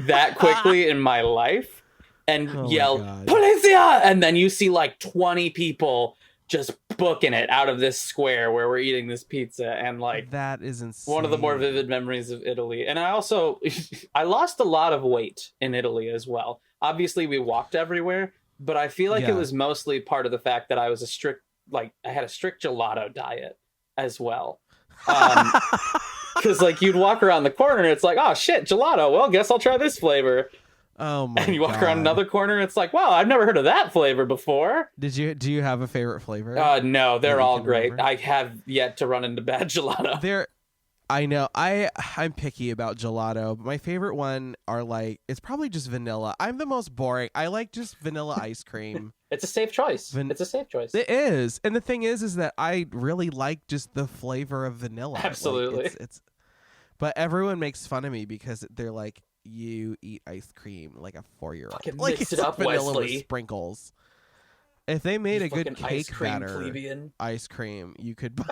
that quickly in my life and yell "Polizia!" And then you see like 20 people just booking it out of this square where we're eating this pizza, and like that is insane. One of the more vivid memories of Italy. And I also I lost a lot of weight in Italy as well. Obviously we walked everywhere, but I feel like it was mostly part of the fact that I was I had a strict gelato diet as well. Because like you'd walk around the corner and it's like, "Oh shit, gelato, well guess I'll try this flavor." Oh my! And you walk around another corner, it's like, "Wow, I've never heard of that flavor before." Do you have a favorite flavor? No, they're all great. Remember? I have yet to run into bad gelato. I know. I'm picky about gelato, but my favorite one are like it's probably just vanilla. I'm the most boring. I like just vanilla ice cream. It's a safe choice. It's a safe choice. It is, and the thing is that I really like just the flavor of vanilla. Absolutely. Like, it's but everyone makes fun of me because they're like, "You eat ice cream like a 4-year-old." Like mix it up, vanilla Wesley. with sprinkles. If they made a good cake batter plebeian. Ice cream, you could buy.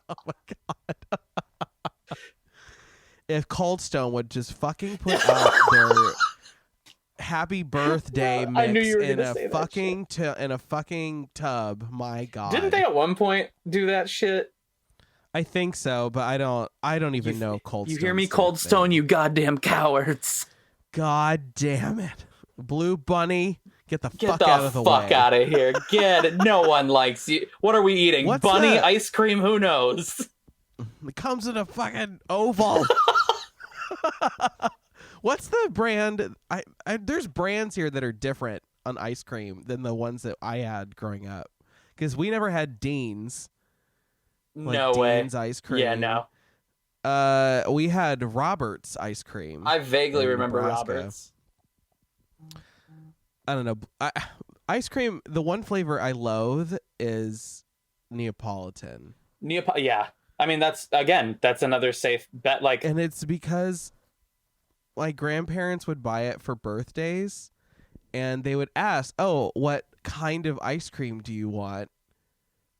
Oh my God. If Cold Stone would just fucking put out their happy birthday mix in a fucking tub, my God. Didn't they at one point do that shit? I think so, but I don't even know Cold Stone. You hear me, Cold Stone, you goddamn cowards. God damn it. Blue Bunny, get the fuck out of the way. Get the fuck out of here. Get it. No one likes you. What are we eating? Bunny ice cream? Who knows? It comes in a fucking oval. What's the brand? There's brands here that are different on ice cream than the ones that I had growing up. Because we never had Dean's. Like no way. Dean's ice cream. Yeah, no. We had Robert's ice cream. I vaguely remember Nebraska. Robert's. I don't know. Ice cream, the one flavor I loathe is Neapolitan. Yeah. I mean, that's another safe bet. Like, and it's because my grandparents would buy it for birthdays, and they would ask, "Oh, what kind of ice cream do you want?"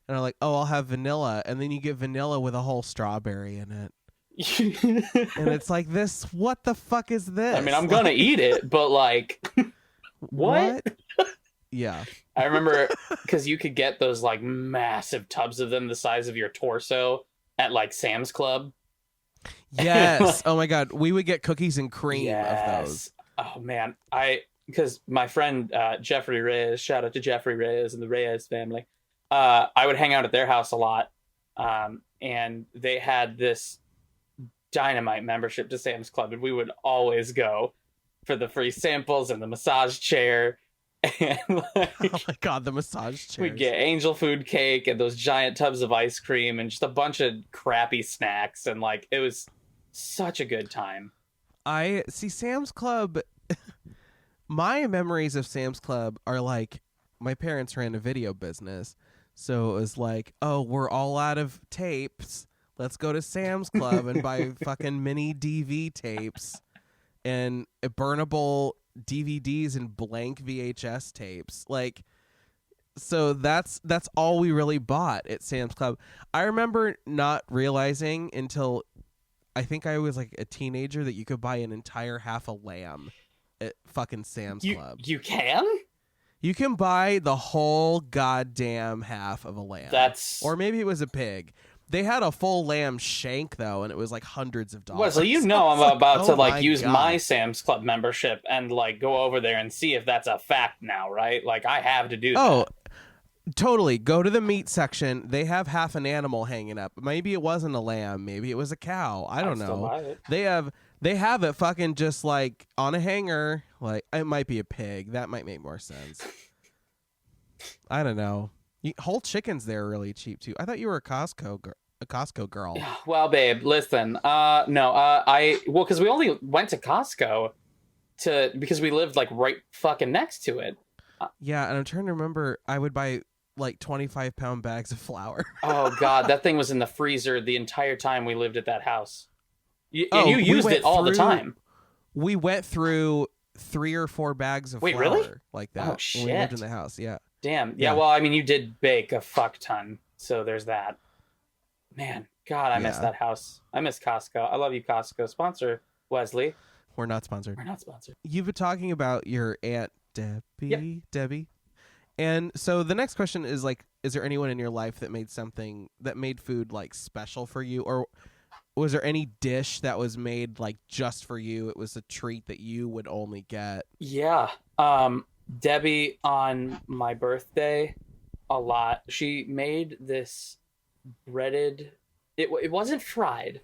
And I'm like, "Oh, I'll have vanilla." And then you get vanilla with a whole strawberry in it. And it's like, what the fuck is this? I mean, I'm gonna eat it, but like, what? Yeah. I remember because you could get those like massive tubs of them the size of your torso at like Sam's Club. Yes. Oh my God. We would get cookies and cream of those. Oh man, because my friend Jeffrey Reyes, shout out to Jeffrey Reyes and the Reyes family. I would hang out at their house a lot, and they had this dynamite membership to Sam's Club, and we would always go for the free samples and the massage chair. And like, Oh my God, the massage chairs. we'd get angel food cake and those giant tubs of ice cream and just a bunch of crappy snacks, and like it was such a good time. I see Sam's Club. My memories of Sam's Club are like my parents ran a video business. So it was like, oh, we're all out of tapes. Let's go to Sam's Club and buy fucking mini DV tapes and burnable DVDs and blank VHS tapes. Like, so that's all we really bought at Sam's Club. I remember not realizing until I think I was like a teenager that you could buy an entire half a lamb at fucking Sam's Club. You can? You can buy the whole goddamn half of a lamb. Or maybe it was a pig. They had a full lamb shank though, and it was like hundreds of dollars. Well, so you know I'm about to like use my Sam's Club membership and like go over there and see if that's a fact now, right? Like I have to do that. Oh, totally. Go to the meat section. They have half an animal hanging up. Maybe it wasn't a lamb. Maybe it was a cow. I don't know. Buy it. They have it fucking just like on a hanger. Like it might be a pig. That might make more sense. I don't know. Whole chickens there are really cheap too. I thought you were a Costco girl. Well, babe, listen. Because we only went to Costco because we lived like right fucking next to it. Yeah, and I'm trying to remember. I would buy like 25-pound bags of flour. Oh God, that thing was in the freezer the entire time we lived at that house. You used it all the time. We went through 3 or 4 bags of flour. Wait, really? Like that. Oh shit! When we lived in the house. Yeah. Damn. Yeah. Well, I mean, you did bake a fuck ton, so there's that. Man, God, I miss that house. I miss Costco. I love you, Costco. Sponsor Wesley. We're not sponsored. You've been talking about your Aunt Debbie. And so the next question is like, is there anyone in your life that made food like special for you, or was there any dish that was made like just for you? It was a treat that you would only get. Yeah. Debbie on my birthday a lot. She made this breaded. It wasn't fried,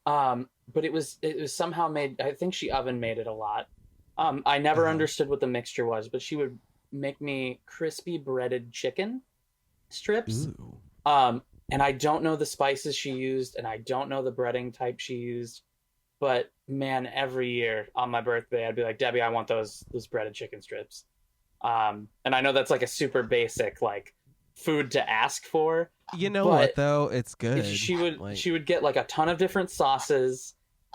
but it was somehow made. I think she oven made it a lot. I never understood what the mixture was, but she would make me crispy breaded chicken strips. Ooh. And I don't know the spices she used, and I don't know the breading type she used, but man, every year on my birthday, I'd be like, Debbie, I want those breaded chicken strips. And I know that's like a super basic like food to ask for. You know what though? It's good. She would get like a ton of different sauces,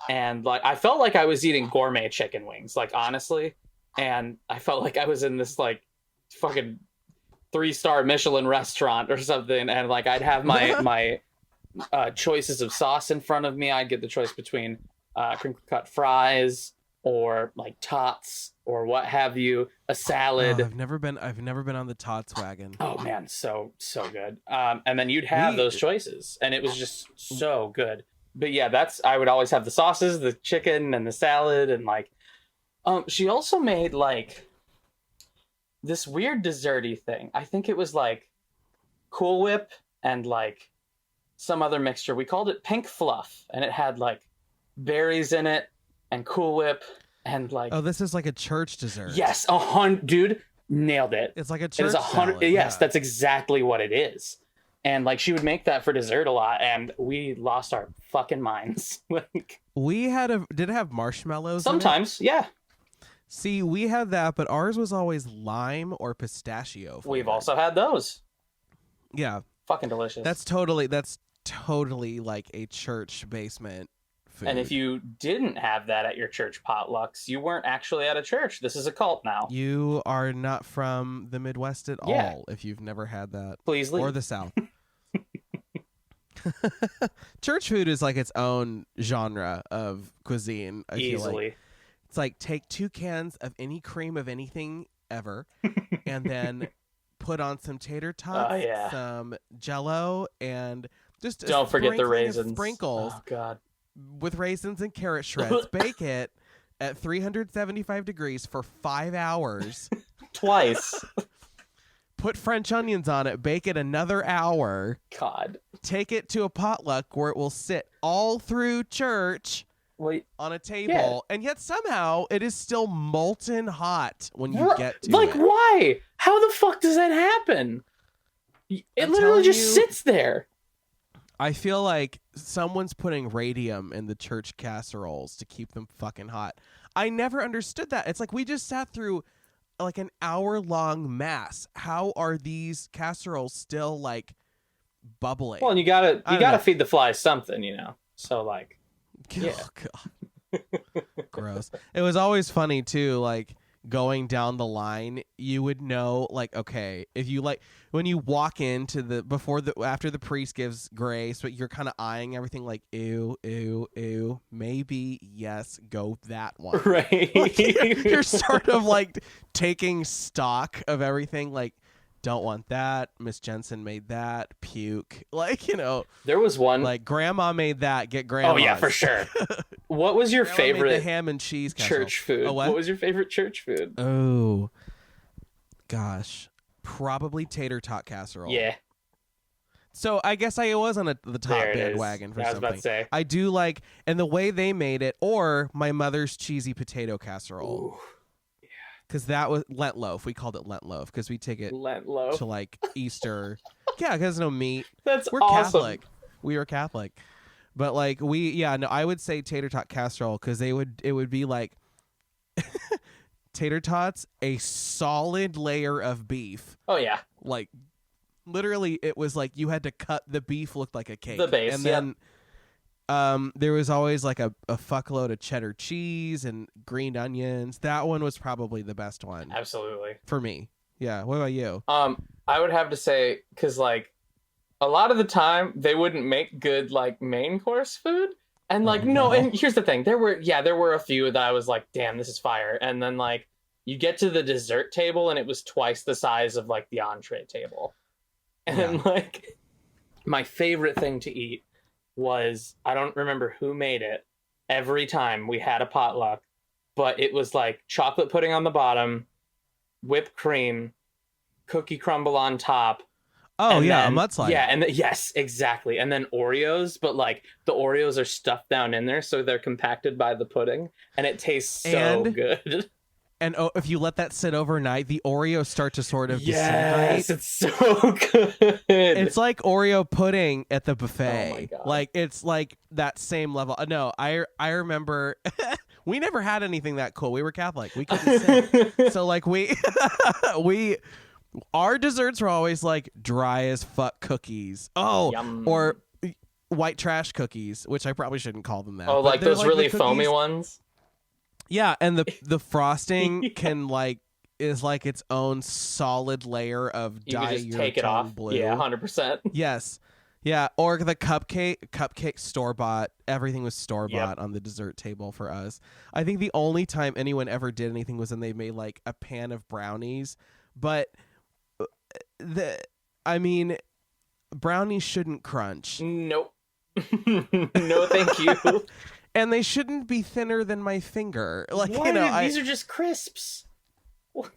and like I felt like I was eating gourmet chicken wings, like honestly, and I felt like I was in this like fucking 3-star Michelin restaurant or something, and like I'd have my choices of sauce in front of me. I'd get the choice between crinkle cut fries or like tots or what have you, a salad. Oh, I've never been on the tots wagon. Oh man, so good. And then you'd have those choices, and it was just so good. But yeah, I would always have the sauces, the chicken, and the salad, and like, she also made like this weird desserty thing. I think it was like Cool Whip and like some other mixture. We called it Pink Fluff, and it had like berries in it and Cool Whip and like. Oh, this is like a church dessert. Yes, 100, dude, nailed it. It's like a church. It is 100. Yes, that's exactly what it is. And like she would make that for dessert a lot, and we lost our fucking minds. Like we did it have marshmallows? Sometimes, yeah. See, we had that, but ours was always lime or pistachio flavored. We've also had those. Yeah. Fucking delicious. That's totally like a church basement food. And if you didn't have that at your church potlucks, you weren't actually at a church. This is a cult now. You are not from the Midwest at all if you've never had that. Please leave. Or the South. Church food is like its own genre of cuisine. I feel like. It's like take 2 cans of any cream of anything ever, and then put on some tater tots, some Jello, and just don't forget the raisins. Sprinkles. Oh God! with raisins and carrot shreds. Bake it at 375 degrees for 5 hours. Twice. Put French onions on it. Bake it another hour. God. Take it to a potluck where it will sit all through church on a table, and yet somehow it is still molten hot when you get to like, it. Why? How the fuck does that happen? It literally just sits there. I feel like someone's putting radium in the church casseroles to keep them fucking hot. I never understood that. It's like we just sat through like an hour-long mass. How are these casseroles still like bubbling? Well, and you gotta feed the flies something, you know. So like, yeah. Oh, God. Gross. It was always funny too, like going down the line, you would know, like, okay, if you like when you walk into after the priest gives grace, but you're kind of eyeing everything like, ew, ew, ew, maybe, yes, go that one. Right. Like, you're sort of like taking stock of everything, like, don't want that. Miss Jensen made that. Puke. Like, you know. There was one. Like, Grandma made that. Get Grandma. Oh, yeah, for sure. What was your favorite made the ham and cheese church food? Oh, what was your favorite church food? Oh, gosh. Probably tater tot casserole. Yeah. So I guess I was on the top There it is. bandwagon for I was something. about to say. I do like, and the way they made it, or my mother's cheesy potato casserole. Ooh. Because that was Lent loaf. We called it Lent loaf because we take it Lent loaf. to like Easter. Yeah, because no meat. We're awesome. Catholic. We were Catholic. But like I would say tater tot casserole because it would be like tater tots, a solid layer of beef. Oh yeah. Like literally it was like you had to cut the beef looked like a cake. The base, and then there was always like a fuckload of cheddar cheese and green onions. That one was probably the best one. Absolutely. For me. Yeah. What about you? I would have to say, because like a lot of the time they wouldn't make good like main course food. And like, no, and here's the thing. There were a few that I was like, damn, this is fire. And then like you get to the dessert table and it was twice the size of like the entree table. And like my favorite thing to eat was, I don't remember who made it every time we had a potluck, but it was like chocolate pudding on the bottom, whipped cream, cookie crumble on top. Oh yeah, a mudslide. Yeah, and yes, exactly. And then Oreos, but like the Oreos are stuffed down in there, so they're compacted by the pudding, and it tastes so good. And if you let that sit overnight, the Oreos start to sort of disintegrate. Yes, it's so good. It's like Oreo pudding at the buffet. Oh my God. Like it's like that same level. No, I remember we never had anything that cool. We were Catholic. We couldn't sing. So like our desserts were always like dry as fuck cookies. Oh, Yum. Or white trash cookies, which I probably shouldn't call them that. Oh, like those really foamy ones? Yeah, and the frosting can like is like its own solid layer of you can just take it off. Blue. Yeah, 100%. Yes. Yeah, or the cupcake store-bought. Everything was store-bought on the dessert table for us. I think the only time anyone ever did anything was when they made like a pan of brownies, but brownies shouldn't crunch. Nope. No, thank you. And they shouldn't be thinner than my finger. Like, what? you know, these are just crisps.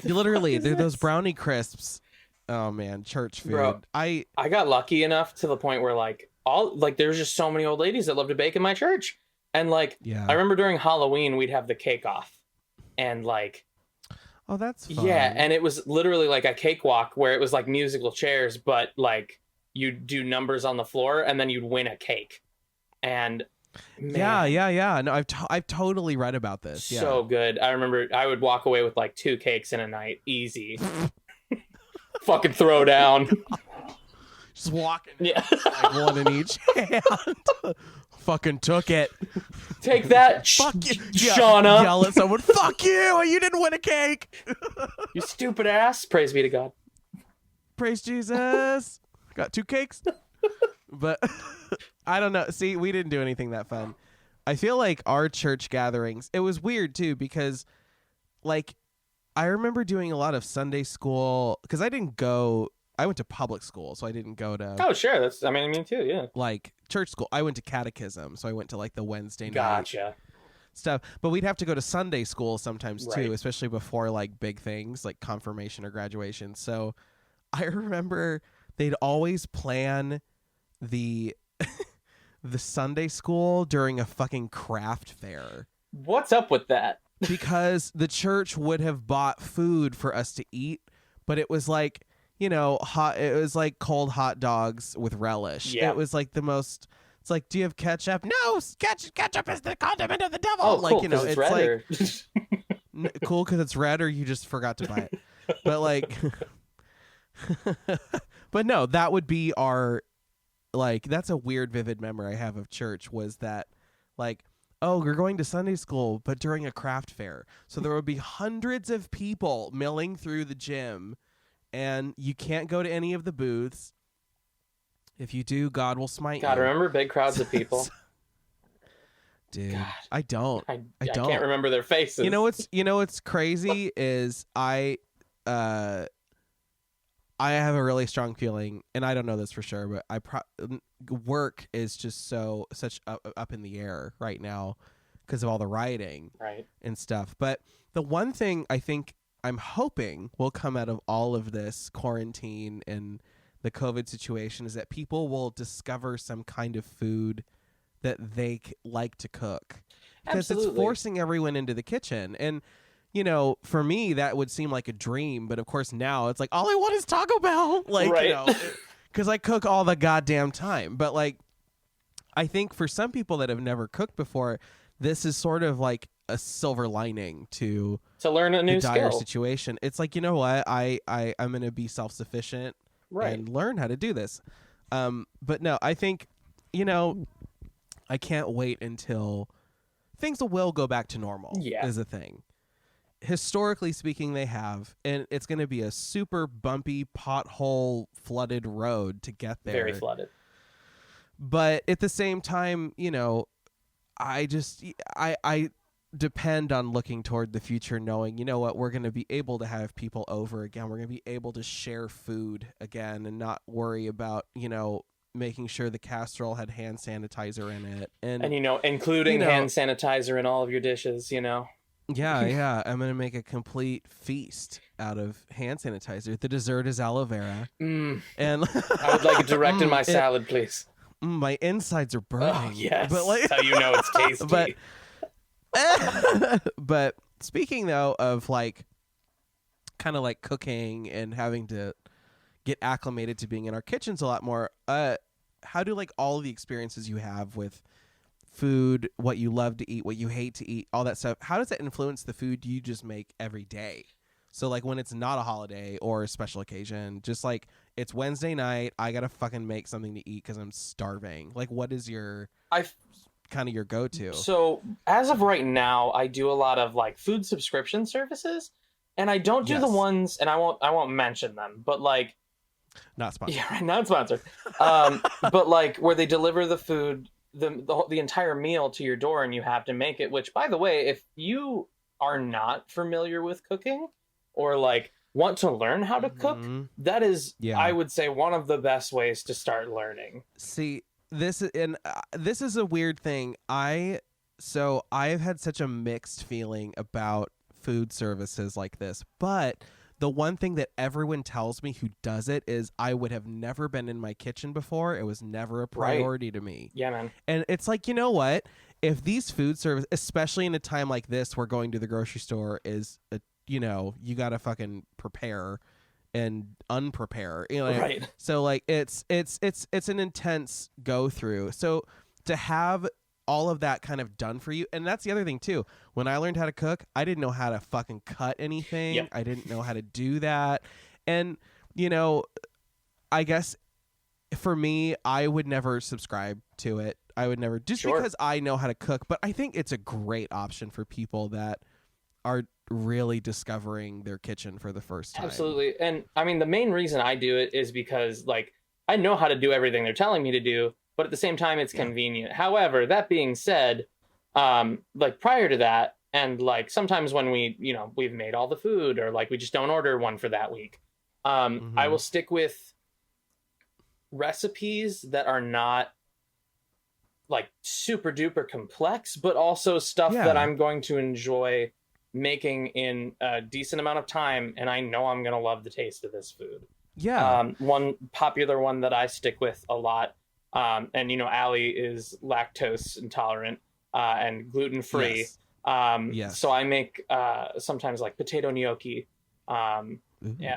Literally, they're those brownie crisps. Oh man, church food. Bro, I got lucky enough to the point where like there's just so many old ladies that love to bake in my church. And like I remember during Halloween we'd have the cake off. And like, oh, that's fun. Yeah, and it was literally like a cakewalk where it was like musical chairs, but like you'd do numbers on the floor and then you'd win a cake. And man, yeah. No, I've totally read about this. So good. I remember I would walk away with like 2 cakes in a night, easy. Fucking throw down. Just walking. Yeah, like one in each hand. Fucking took it. Take that, fuck you, Shauna. Yell at someone. Fuck you! You didn't win a cake. You stupid ass. Praise be to God. Praise Jesus. Got 2 cakes. But I don't know. See, we didn't do anything that fun. I feel like our church gatherings, it was weird too, because like I remember doing a lot of Sunday school because I went to public school, so I didn't go to Oh, sure. Me too, yeah. like church school. I went to catechism, so I went to like the Wednesday night Gotcha. stuff. But we'd have to go to Sunday school sometimes too, Right. especially before like big things like confirmation or graduation. So I remember they'd always plan the the Sunday school during a fucking craft fair. What's up with that? Because the church would have bought food for us to eat, but it was like, you know, hot. It was like cold hot dogs with relish. Yeah. It was like the most. It's like, do you have ketchup? No, ketchup is the condiment of the devil. Oh, like, cool, you know, 'cause it's red like cool because it's red, or you just forgot to buy it. But like, but no, that would be our, like, that's a weird, vivid memory I have of church, was that, like, oh, we're going to Sunday school, but during a craft fair. So there would be hundreds of people milling through the gym, and you can't go to any of the booths. If you do, God will smite God, you. remember big crowds of people? Dude, God. I don't. I don't. can't remember their faces. You know what's crazy is I have a really strong feeling, and I don't know this for sure, but work is just such up in the air right now because of all the rioting Right. and stuff. But the one thing I think I'm hoping will come out of all of this quarantine and the COVID situation is that people will discover some kind of food that they like to cook, because Absolutely. it's forcing everyone into the kitchen. And you know, for me, that would seem like a dream. But of course, now it's like, all I want is Taco Bell. Like, Right. you know, because I cook all the goddamn time. But like, I think for some people that have never cooked before, this is sort of like a silver lining to learn a new the dire skill. situation. It's like, you know what? I'm going to be self-sufficient Right. and learn how to do this. But no, I think, you know, I can't wait until things will go back to normal. Yeah. Is a thing. Historically speaking, they have, and it's going to be a super bumpy, pothole flooded road to get there. Very flooded. But at the same time, you know, I depend on looking toward the future, knowing, you know what, we're going to be able to have people over again. We're going to be able to share food again and not worry about, you know, making sure the casserole had hand sanitizer in it. And you know, including you know, hand sanitizer in all of your dishes, you know. Yeah. I'm going to make a complete feast out of hand sanitizer. The dessert is aloe vera. And I would like it direct in my salad, please. my insides are burning. Oh, yes. But like, That's how you know it's tasty. but speaking though of like kind of like cooking and having to get acclimated to being in our kitchens a lot more, how do like all the experiences you have with food, what you love to eat, what you hate to eat, all that stuff, how does that influence the food you just make every day? So like when it's not a holiday or a special occasion, just like it's Wednesday night, I gotta fucking make something to eat because I'm starving. Like, what is your kind of your go-to? So as of right now, I do a lot of like food subscription services, and I don't do the ones, and I won't mention them, but like, not sponsored. yeah, not sponsored. But like where they deliver the food, the entire meal to your door, and you have to make it. Which, by the way, if you are not familiar with cooking or like want to learn how to cook, that is, I would say, one of the best ways to start learning. See, this is a weird thing. I've had such a mixed feeling about food services like this, but the one thing that everyone tells me who does it is I would have never been in my kitchen before. It was never a priority to me. Yeah, man. And it's like, you know what? If these food service, especially in a time like this where going to the grocery store is, you got to fucking prepare and unprepare. You know? Right. So like it's an intense go through. So to have all of that kind of done for you, and that's the other thing too. When I learned how to cook, I didn't know how to fucking cut anything. Yep. I didn't know how to do that. And I guess for me, I would never subscribe to it. I would never, just because I know how to cook. But I think it's a great option for people that are really discovering their kitchen for the first time. Absolutely. And I mean, the main reason I do it is because like I know how to do everything they're telling me to do, but at the same time, it's convenient. However, that being said, like prior to that, and like sometimes when we've made all the food, or like we just don't order one for that week, I will stick with recipes that are not like super duper complex, but also stuff that I'm going to enjoy making in a decent amount of time, and I know I'm gonna love the taste of this food. One popular one that I stick with a lot, and you know, Allie is lactose intolerant and gluten free. So I make sometimes like potato gnocchi a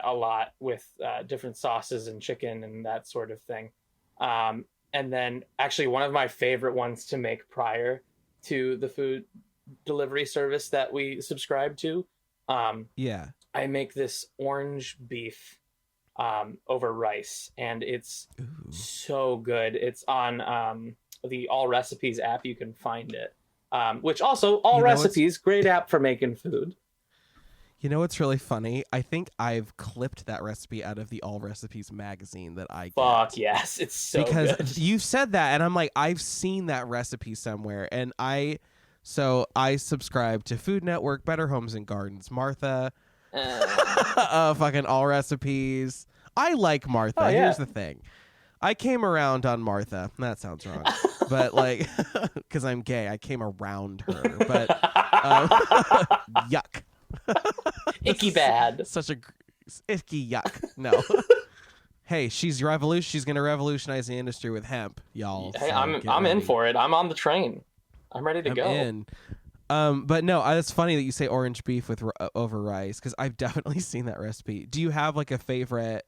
lot with different sauces and chicken and that sort of thing. And then actually one of my favorite ones to make prior to the food delivery service that we subscribe to, I make this orange beef over rice, and it's so good. It's on the All Recipes app. You can find it, which also All Recipes, great app for making food. You know what's really funny? I think I've clipped that recipe out of the All Recipes magazine that I get. Fuck yes, it's so good. Because you've said that, and I'm like, I've seen that recipe somewhere, and I subscribe to Food Network, Better Homes and Gardens, Martha, fucking All Recipes. I like Martha. Here's the thing. I came around on Martha. That sounds wrong. But like, because I'm gay, I came around her. But yuck. Icky bad. Such a icky yuck. No. Hey, she's going to revolutionize the industry with hemp, y'all. Hey, so I'm in for it. I'm on the train. I'm ready to go. In. But no, it's funny that you say orange beef with over rice, because I've definitely seen that recipe. Do you have like a favorite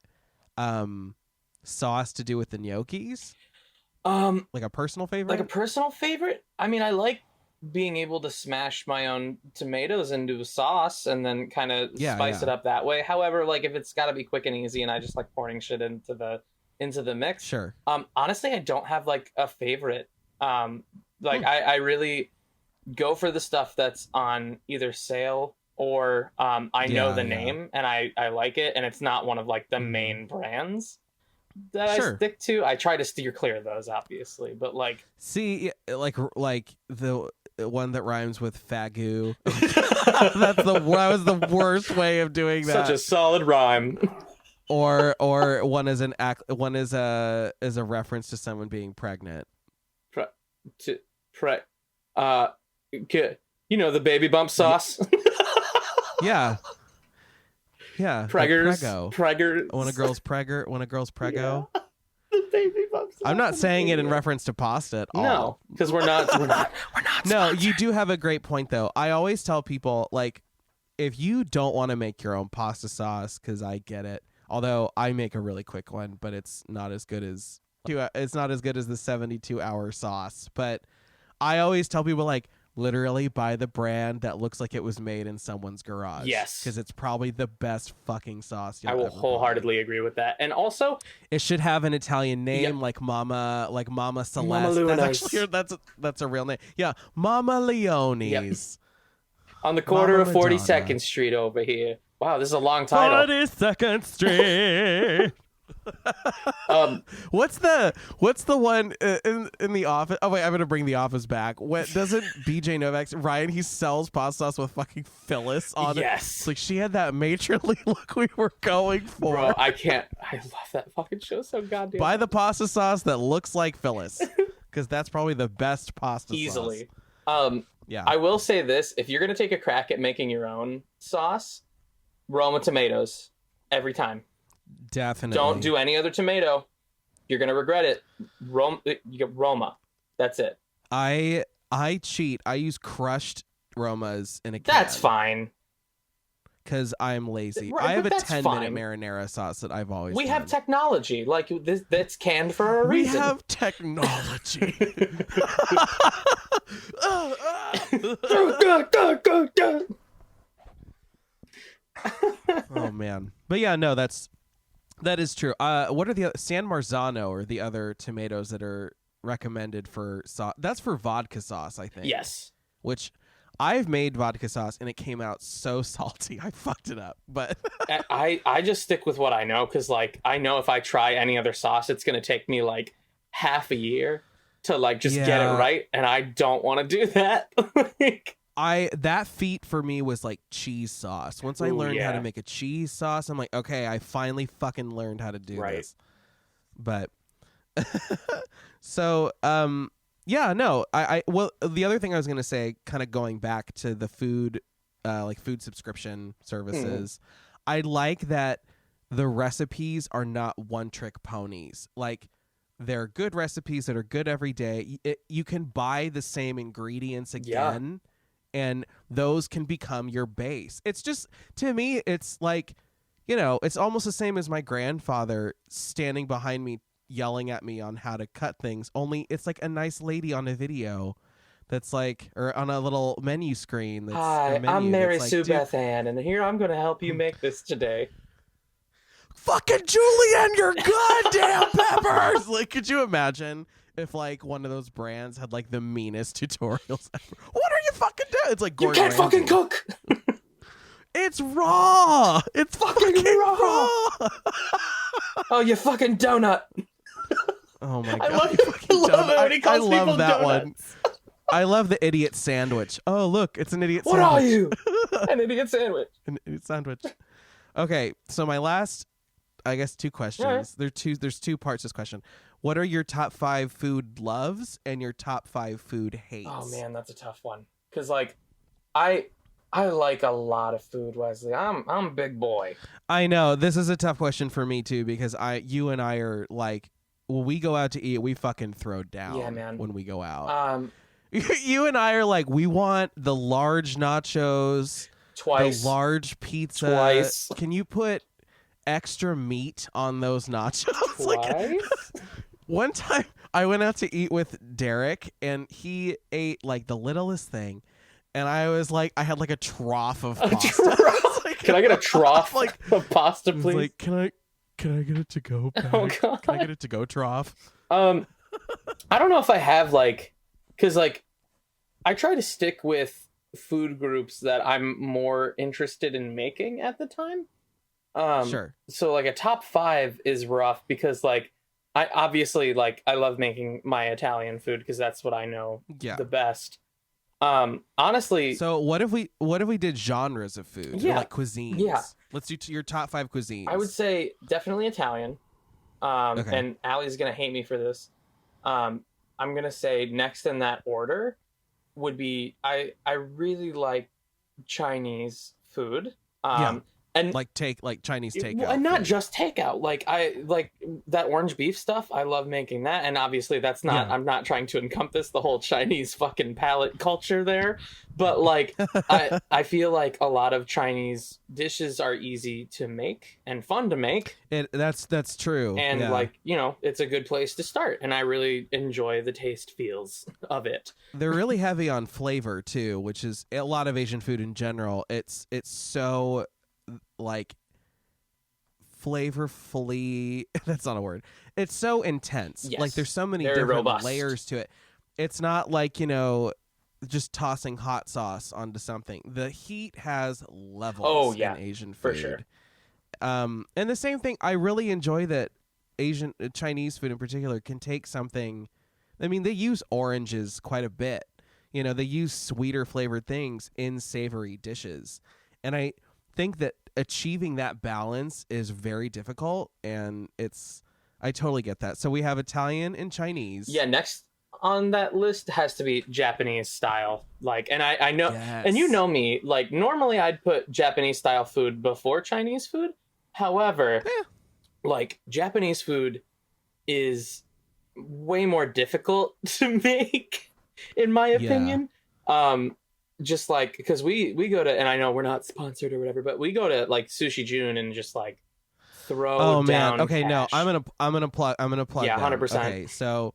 sauce to do with the gnocchis? Like a personal favorite? Like a personal favorite? I mean, I like being able to smash my own tomatoes into a sauce and then kind of spice it up that way. However, like if it's got to be quick and easy, and I just like pouring shit into the mix. Sure. Honestly, I don't have like a favorite. I really go for the stuff that's on either sale or I know the name and I like it, and it's not one of like the main brands that I stick to. I try to steer clear of those, obviously, but like like the one that rhymes with fagu. That was the worst way of doing that. Such a solid rhyme. Or one is a reference to someone being pregnant. You know, the baby bump sauce. Yeah. Preggers. Preggers. When a girl's preggo. Yeah. The baby bump sauce. I'm not saying it in reference to pasta at all. No, because we're not. No, you do have a great point though. I always tell people, like, if you don't want to make your own pasta sauce, because I get it. Although I make a really quick one, but it's not as good as the 72-hour sauce. But I always tell people, like, literally buy the brand that looks like it was made in someone's garage. Yes. Because it's probably the best fucking sauce you'll I will ever wholeheartedly agree with that. And also, it should have an Italian name, like Mama Celeste. That's a real name. Yeah, Mama Leone's. Yep. On the corner of 42nd Street over here. Wow, this is a long title. 42nd Street. What's the one in the Office? Oh wait, I'm gonna bring the Office back. What doesn't BJ Novak, Ryan? He sells pasta sauce with fucking Phyllis on it. Yes, it's like she had that matronly look we were going for. Bro, I love that fucking show so goddamn. Buy the pasta sauce that looks like Phyllis, because that's probably the best pasta easily. sauce. Yeah, I will say this: if you're gonna take a crack at making your own sauce, Roma tomatoes every time. Definitely. Don't do any other tomato. You're gonna regret it. You get Roma. That's it. I cheat. I use crushed Romas in a can. That's fine. Because I'm lazy. Right, I have a 10-minute marinara sauce that I've always done. have technology. Like this, that's canned for a reason. We have technology. Oh man. But yeah, no, that is true. What are the San Marzano or the other tomatoes that are recommended for sauce? That's for vodka sauce, I think. Yes. Which I've made vodka sauce and it came out so salty. I fucked it up. But I just stick with what I know, because like I know if I try any other sauce, it's gonna take me like half a year to like just get it right, and I don't want to do that. That feat for me was like cheese sauce. Once I learned how to make a cheese sauce, I'm like, okay, I finally fucking learned how to do this. But so Yeah, no. Well, the other thing I was going to say, kind of going back to the food, like food subscription services, I like that the recipes are not one-trick ponies. Like, they're good recipes that are good every day. You can buy the same ingredients again, and those can become your base. It's just, to me, it's like, you know, it's almost the same as my grandfather standing behind me yelling at me on how to cut things, only it's like a nice lady on a video that's like, or on a little menu screen that's Hi, a menu I'm Mary that's Sue like, Beth Ann, and here I'm going to help you make this today. fucking Julienne, your goddamn peppers. Like, could you imagine if like one of those brands had like the meanest tutorials ever? What are you fucking doing? It's like You Gordon can't fucking Ramsay. cook. It's raw. It's fucking raw. Oh, you fucking donut. Oh my god! I love, you fucking love it when he calls I love people that donuts. one. I love the idiot sandwich. Oh, look, it's an idiot What sandwich. are you? An idiot sandwich. An idiot sandwich. Okay, so my last, I guess, two questions. Right. There's two parts to this question. What are your top 5 food loves and your top 5 food hates? Oh man, that's a tough one. Cause like, I like a lot of food, Wesley. I'm a big boy. I know this is a tough question for me too, because you and I are like, when we go out to eat, we fucking throw down. Yeah, man. When we go out. You and I are like, we want the large nachos, twice. the large pizza. Twice. Can you put extra meat on those nachos? Twice? One time I went out to eat with Derek and he ate like the littlest thing. And I was like, I had like a trough of pasta. Like, can I get a trough like, of pasta, please? Like, can I get it to go bag? Oh, God. Can I get it to go trough? I don't know if I have like, because like, I try to stick with food groups that I'm more interested in making at the time. Sure. So like a top 5 is rough because like, I obviously like, I love making my Italian food because that's what I know the best. Honestly. So what if we did genres of food? Yeah. Or like cuisines? Yeah. Let's do your top 5 cuisines. I would say definitely Italian. Okay. And Allie's going to hate me for this. I'm going to say next in that order would be, I really like Chinese food. And like Chinese takeout. Well, and not food. just takeout. Like I like that orange beef stuff. I love making that. And obviously that's not, I'm not trying to encompass the whole Chinese fucking palate culture there. But like, I feel like a lot of Chinese dishes are easy to make and fun to make. That's true. And like, you know, it's a good place to start. And I really enjoy the taste feels of it. They're really heavy on flavor too, which is a lot of Asian food in general. It's so like flavorfully, that's not a word. It's so intense. Yes, like there's so many very different robust layers to it. It's not like, you know, just tossing hot sauce onto something. The heat has levels in Asian food. For sure. And the same thing, I really enjoy that Chinese food in particular can take something. I mean, they use oranges quite a bit. You know, they use sweeter flavored things in savory dishes. And I think that achieving that balance is very difficult, and I totally get that. So we have Italian and Chinese. Yeah, next on that list has to be Japanese style. Like, and I know, and you know me, like normally I'd put Japanese style food before Chinese food. However, like Japanese food is way more difficult to make, in my opinion. Just like, because we go to, and I know we're not sponsored or whatever, but we go to like Sushi June and just like throw down Man. Okay, cash. no, I'm gonna plug. Yeah, 100%. Okay, so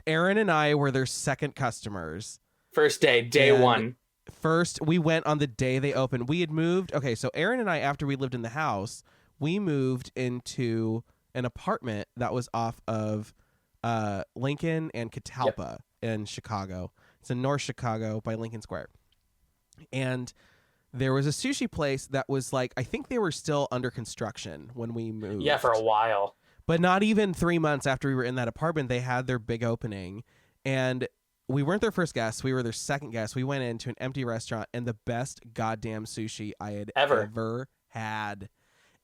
Aaron and I were their second customers. First day one. First, we went on the day they opened. We had moved. Okay, so Aaron and I, after we lived in the house, we moved into an apartment that was off of Lincoln and Catalpa in Chicago. It's in North Chicago by Lincoln Square. And there was a sushi place that was like, I think they were still under construction when we moved. Yeah, for a while. But not even 3 months after we were in that apartment, they had their big opening. And we weren't their first guests. We were their second guest. We went into an empty restaurant, and the best goddamn sushi I had ever had.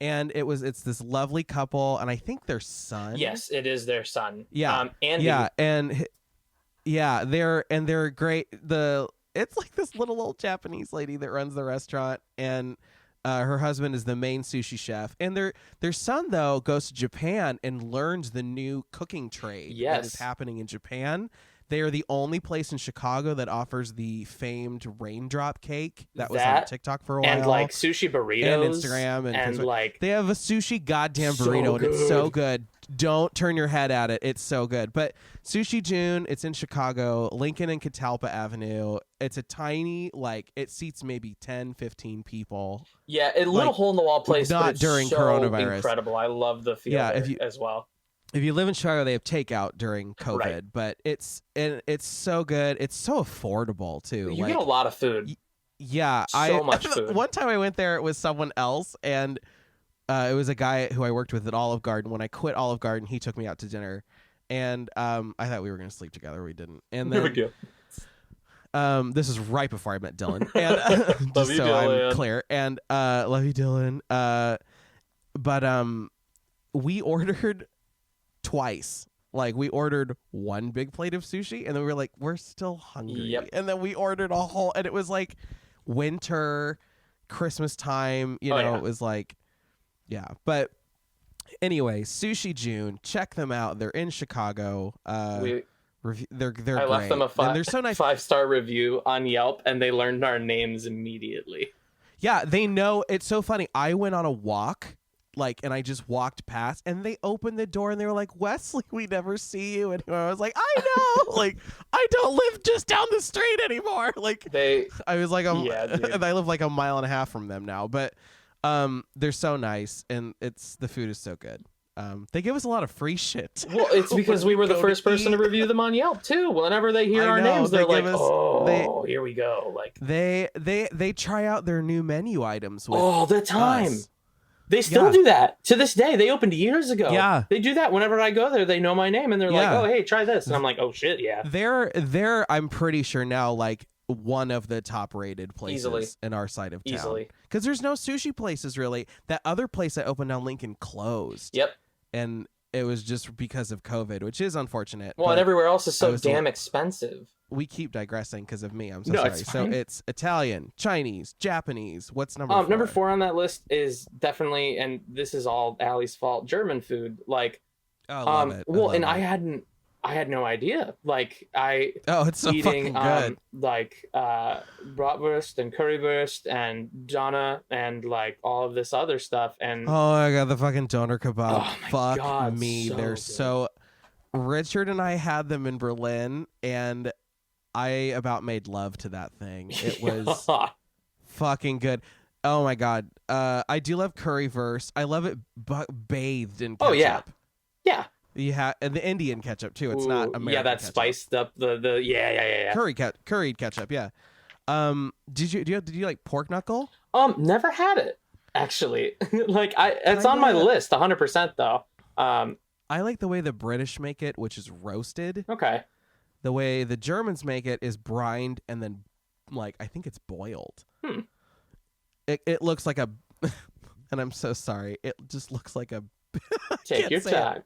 And it's this lovely couple, and I think their son. Yes, it is their son. Yeah. Andy. Yeah, and Yeah, they're great. It's like this little old Japanese lady that runs the restaurant, and her husband is the main sushi chef, and their son though goes to Japan and learns the new cooking trade that is happening in Japan. They are the only place in Chicago that offers the famed raindrop cake that was on TikTok for a while, and like sushi burritos, and Instagram, and like they have a sushi goddamn burrito, and it's so good. Don't turn your head at it. It's so good. But Sushi June, it's in Chicago, Lincoln and Catalpa Avenue. It's a tiny, like, it seats maybe 10, 15 people. Yeah, a little hole in the wall place. Not but it's during so coronavirus. Incredible. I love the feel as well. If you live in Chicago, they have takeout during COVID, right. but it's so good. It's so affordable too. You get a lot of food. Yeah, so much food. One time I went there, it was someone else, and it was a guy who I worked with at Olive Garden. When I quit Olive Garden, he took me out to dinner, and I thought we were going to sleep together. We didn't. And then this is right before I met Dylan, and just so Dylan. I'm clear. And love you, Dylan. But we ordered twice. Like, we ordered one big plate of sushi, and then we were like, we're still hungry. Yep. And then we ordered a whole, and it was like winter, Christmas time. You know, it was like. Yeah, but anyway, Sushi June, check them out. They're in Chicago. They're great. I left them a they're so nice. 5-star review on Yelp, and they learned our names immediately. Yeah, they know. It's so funny. I went on a walk, and I just walked past, and they opened the door, and they were like, "Wesley, we never see you anymore." I was like, "I know, I don't live just down the street anymore." I was like, and I live like a mile and a half from them now, but. They're so nice, and the food is so good. They give us a lot of free shit. Well, it's because we were the first person to review them on Yelp too. Whenever they hear our names, they're like, here we go. Like they try out their new menu items with all the time. Us. They still do that to this day. They opened years ago. Yeah, they do that whenever I go there. They know my name, and they're like, "Oh, hey, try this," and I'm like, "Oh shit, yeah." They're I'm pretty sure now like one of the top rated places Easily. In our side of town. Easily. Because there's no sushi places really. That other place that opened on Lincoln closed. Yep. And it was just because of COVID, which is unfortunate. Well, and everywhere else is so damn expensive. We keep digressing because of me. I'm so sorry. So it's Italian, Chinese, Japanese. What's number 4? Number 4 on that list is definitely, and this is all Allie's fault, German food. Like, I love it. Well, and I had no idea. Like, it's so fucking good. Like bratwurst and currywurst and doner and like all of this other stuff. And I got the fucking doner kebab. Oh my Fuck God, me, so they're good. so. Richard and I had them in Berlin, and I about made love to that thing. It was fucking good. Oh my God. I do love currywurst. I love it bathed in ketchup. Oh yeah, yeah. And the Indian ketchup too. It's not American. Yeah, that ketchup. Spiced up the yeah. Curried ketchup. Yeah. Did you like pork knuckle? Never had it actually. It's on my list 100% though. I like the way the British make it, which is roasted. Okay. The way the Germans make it is brined and then I think it's boiled. It looks like a and I'm so sorry. It just looks like a Take your time.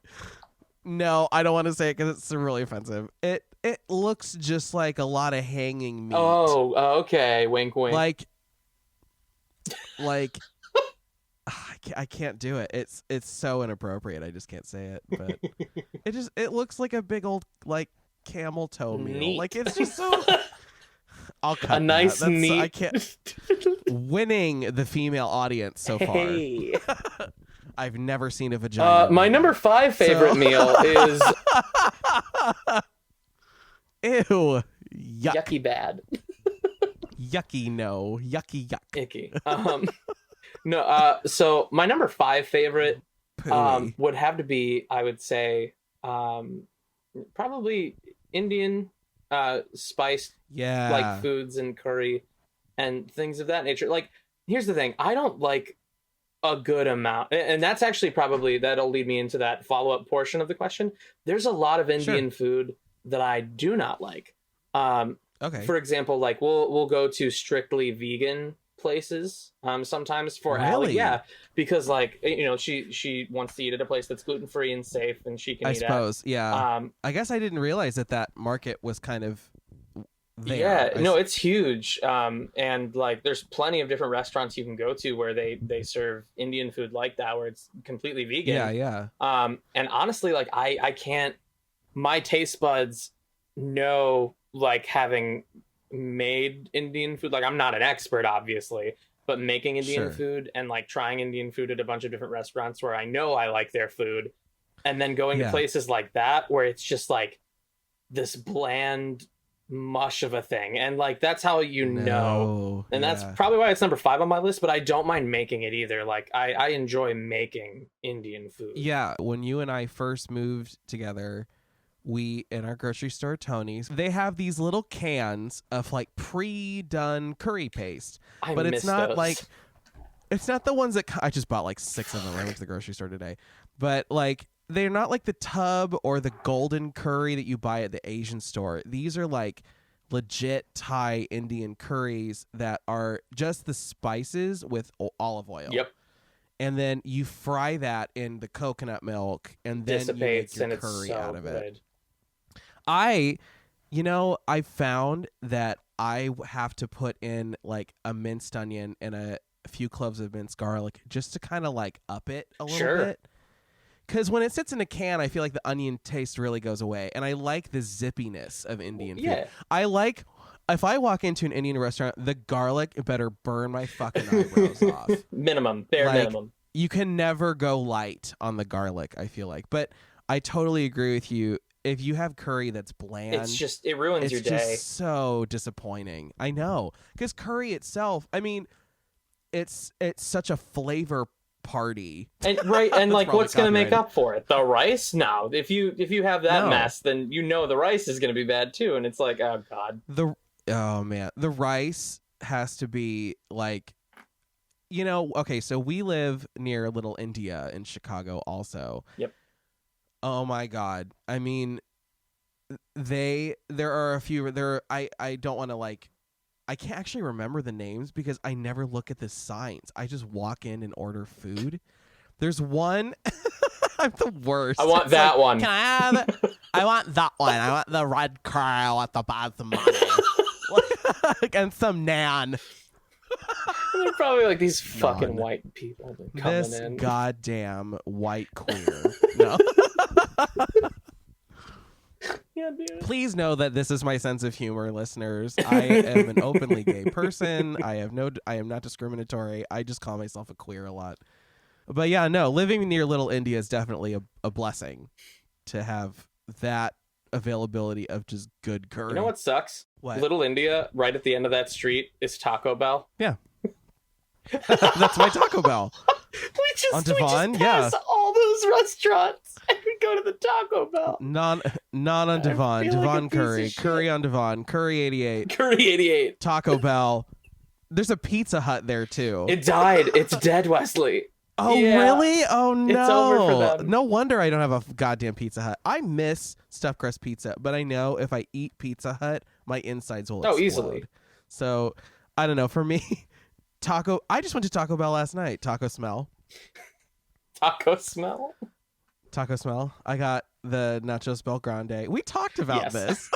No, I don't want to say it because it's really offensive. It looks just like a lot of hanging meat. Oh, okay. Wink, wink. I can't do it. It's so inappropriate. I just can't say it. But it looks like a big old camel toe meal. Neat. It's just so. I'll cut a nice that. neat. I can't. Winning the female audience so far. Hey. I've never seen a vagina. My number 5 favorite meal is ew, yuck. Yucky bad. Yucky, no. Yucky, yuck. Icky. No, so my number 5 favorite would have to be, I would say, probably Indian spiced foods and curry and things of that nature. Here's the thing. I don't like a good amount, and that's actually that'll lead me into that follow-up portion of the question. There's a lot of Indian food that I do not like. Okay. For example, we'll go to strictly vegan places sometimes for Really? Allie. Yeah, because like she wants to eat at a place that's gluten free and safe, and she can I eat suppose. Yeah. at. I guess I didn't realize that market was kind of there. Yeah, no, it's huge. And like there's plenty of different restaurants you can go to where they serve Indian food like that, where it's completely vegan. Yeah. And honestly, like I can't, my taste buds know, like, having made Indian food, like I'm not an expert obviously, but making Indian food and like trying Indian food at a bunch of different restaurants where I know I like their food, and then going to places like that where it's just like this bland mush of a thing, and like that's how know. And that's probably why it's number 5 on my list, but I don't mind making it either. Like I enjoy making Indian food. Yeah, when you and I first moved together, we in our grocery store, Tony's, they have these little cans of like pre-done curry paste, but it's not those. it's not the ones that I just bought like 6 of them. I went to the grocery store today, but like they're not like the tub or the golden curry that you buy at the Asian store. These are like legit Thai Indian curries that are just the spices with olive oil. Yep. And then you fry that in the coconut milk, and then you make your curry out of it. I found that I have to put in like a minced onion and a few cloves of minced garlic just to kind of like up it a little bit. Because when it sits in a can, I feel like the onion taste really goes away. And I like the zippiness of Indian food. Yeah. I like, if I walk into an Indian restaurant, the garlic better burn my fucking eyebrows off. Bare minimum. You can never go light on the garlic, I feel like. But I totally agree with you. If you have curry that's bland, it ruins your day. It's just so disappointing. I know. Because curry itself, I mean, it's such a flavor party, and like what's going to make up for it? The rice? No. If you have that mess, then the rice is going to be bad too, and it's like, oh god. The rice has to be like, okay, so we live near Little India in Chicago also. Yep. Oh my god. I mean, there are a few there. I don't want to like, I can't actually remember the names because I never look at the signs. I just walk in and order food. There's one. I'm the worst. I want it's that like, one. Can I have it? I want that one. I want the red curl at the basmati. And some naan. They're probably like these fucking white people coming this in. Goddamn white queer. No. Yeah, dude. Please know that this is my sense of humor, listeners. I am an openly gay person. I am not discriminatory. I just call myself a queer a lot. But yeah, no, living near Little India is definitely a blessing to have that availability of just good curry. You know what sucks? What? Little India, right at the end of that street, is Taco Bell. Yeah. That's my Taco Bell. We just Devon, pass all those restaurants and we go to the Taco Bell. Not on Devon. Devon like curry. Curry on Devon. Curry 88. Curry 88. Taco Bell. There's a Pizza Hut there too. It died. It's dead, Wesley. Oh, yeah. Really? Oh, no. It's over for them. No wonder I don't have a goddamn Pizza Hut. I miss stuffed crust pizza, but I know if I eat Pizza Hut, my insides will explode. Easily. So, I don't know. For me, I just went to Taco Bell last night. Taco smell. Taco smell? Taco smell. I got the Nachos Bel Grande. We talked about this.